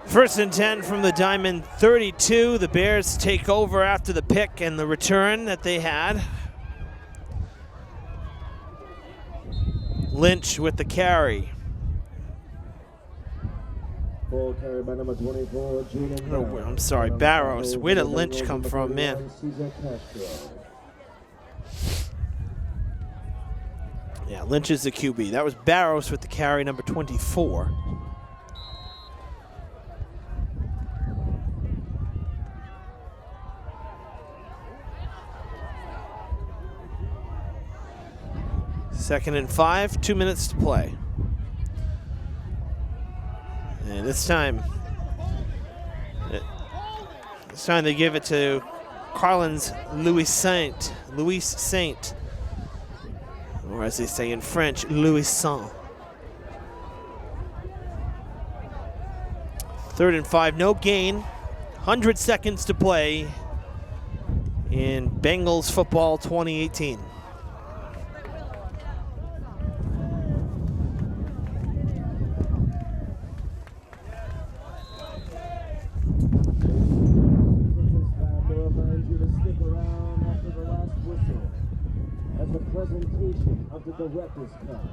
First and 10 from the Diamond 32. The Bears take over after the pick and the return that they had. Lynch with the carry. Ball carried by number 24, Oh, I'm sorry, Barrows. Where did Lynch come from, man? Yeah, Lynch is the QB. That was Barrows with the carry, number 24. 2nd and 5, 2 minutes to play. And this time they give it to Carlin's Louis Saint, or as they say in French, Louis Saint. 3rd and 5, no gain. 100 seconds to play in Bengals football 2018. The presentation of the Director's Cup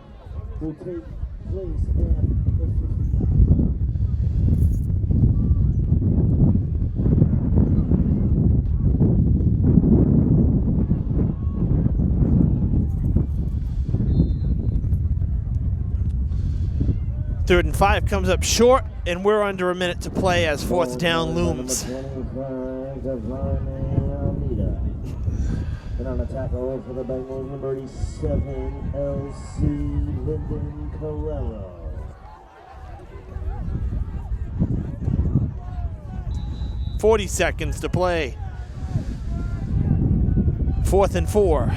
will take place at the 3rd and 5 comes up short, and we're under a minute to play as 4th down looms. And on the tackle for the Bengals, number 87, L.C. Lyndon Carrero. .40 seconds to play. 4th and 4.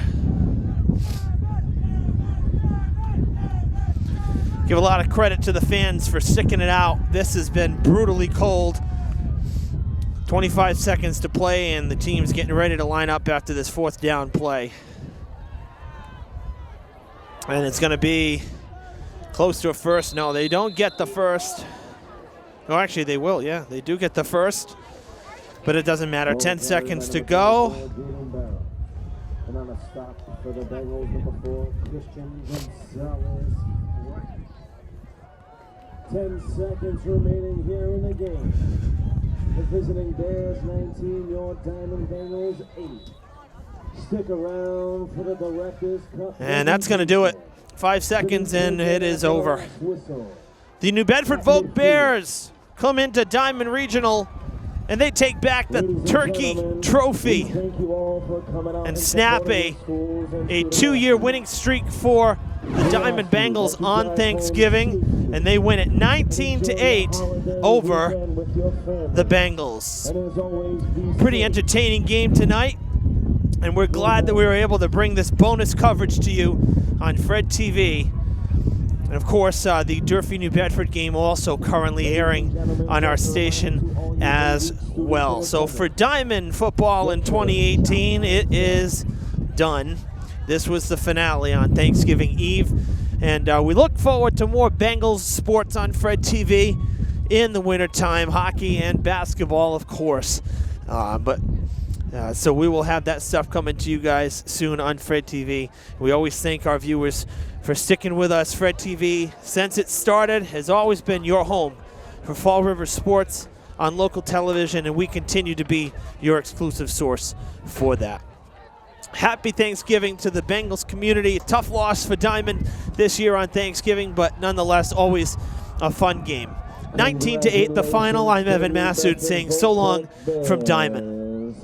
Give a lot of credit to the fans for sticking it out. This has been brutally cold. 25 seconds to play, and the team's getting ready to line up after this 4th down play. And it's going to be close to a first. No, they don't get the first. No, actually, they will. Yeah, they do get the first, but it doesn't matter. 10 seconds to go. And on a stop for the Bengals, number 4, Christian Gonzalez. 10 seconds remaining here in the game. The visiting Bears 19, your Diamond Bengals 8. Stick around for the Director's Cup. And that's going to do it. 5 seconds and it is over. The New Bedford Voke Bears come into Diman Regional and they take back the Turkey Trophy and snap a 2-year winning streak for the Diamond Bengals on Thanksgiving, and they win it 19-8 over the Bengals. Pretty entertaining game tonight, and we're glad that we were able to bring this bonus coverage to you on Fred TV. And of course, the Durfee New Bedford game also currently airing on our station as well. So for Diamond football in 2018, it is done. This was the finale on Thanksgiving Eve, and we look forward to more Bengals sports on Fred TV in the wintertime, hockey and basketball, of course. So we will have that stuff coming to you guys soon on Fred TV. We always thank our viewers for sticking with us. Fred TV, since it started, has always been your home for Fall River sports on local television, and we continue to be your exclusive source for that. Happy Thanksgiving to the Bengals community. A tough loss for Diamond this year on Thanksgiving, but nonetheless always a fun game. 19-8 the final. I'm Evan Massoud saying so long from Diamond.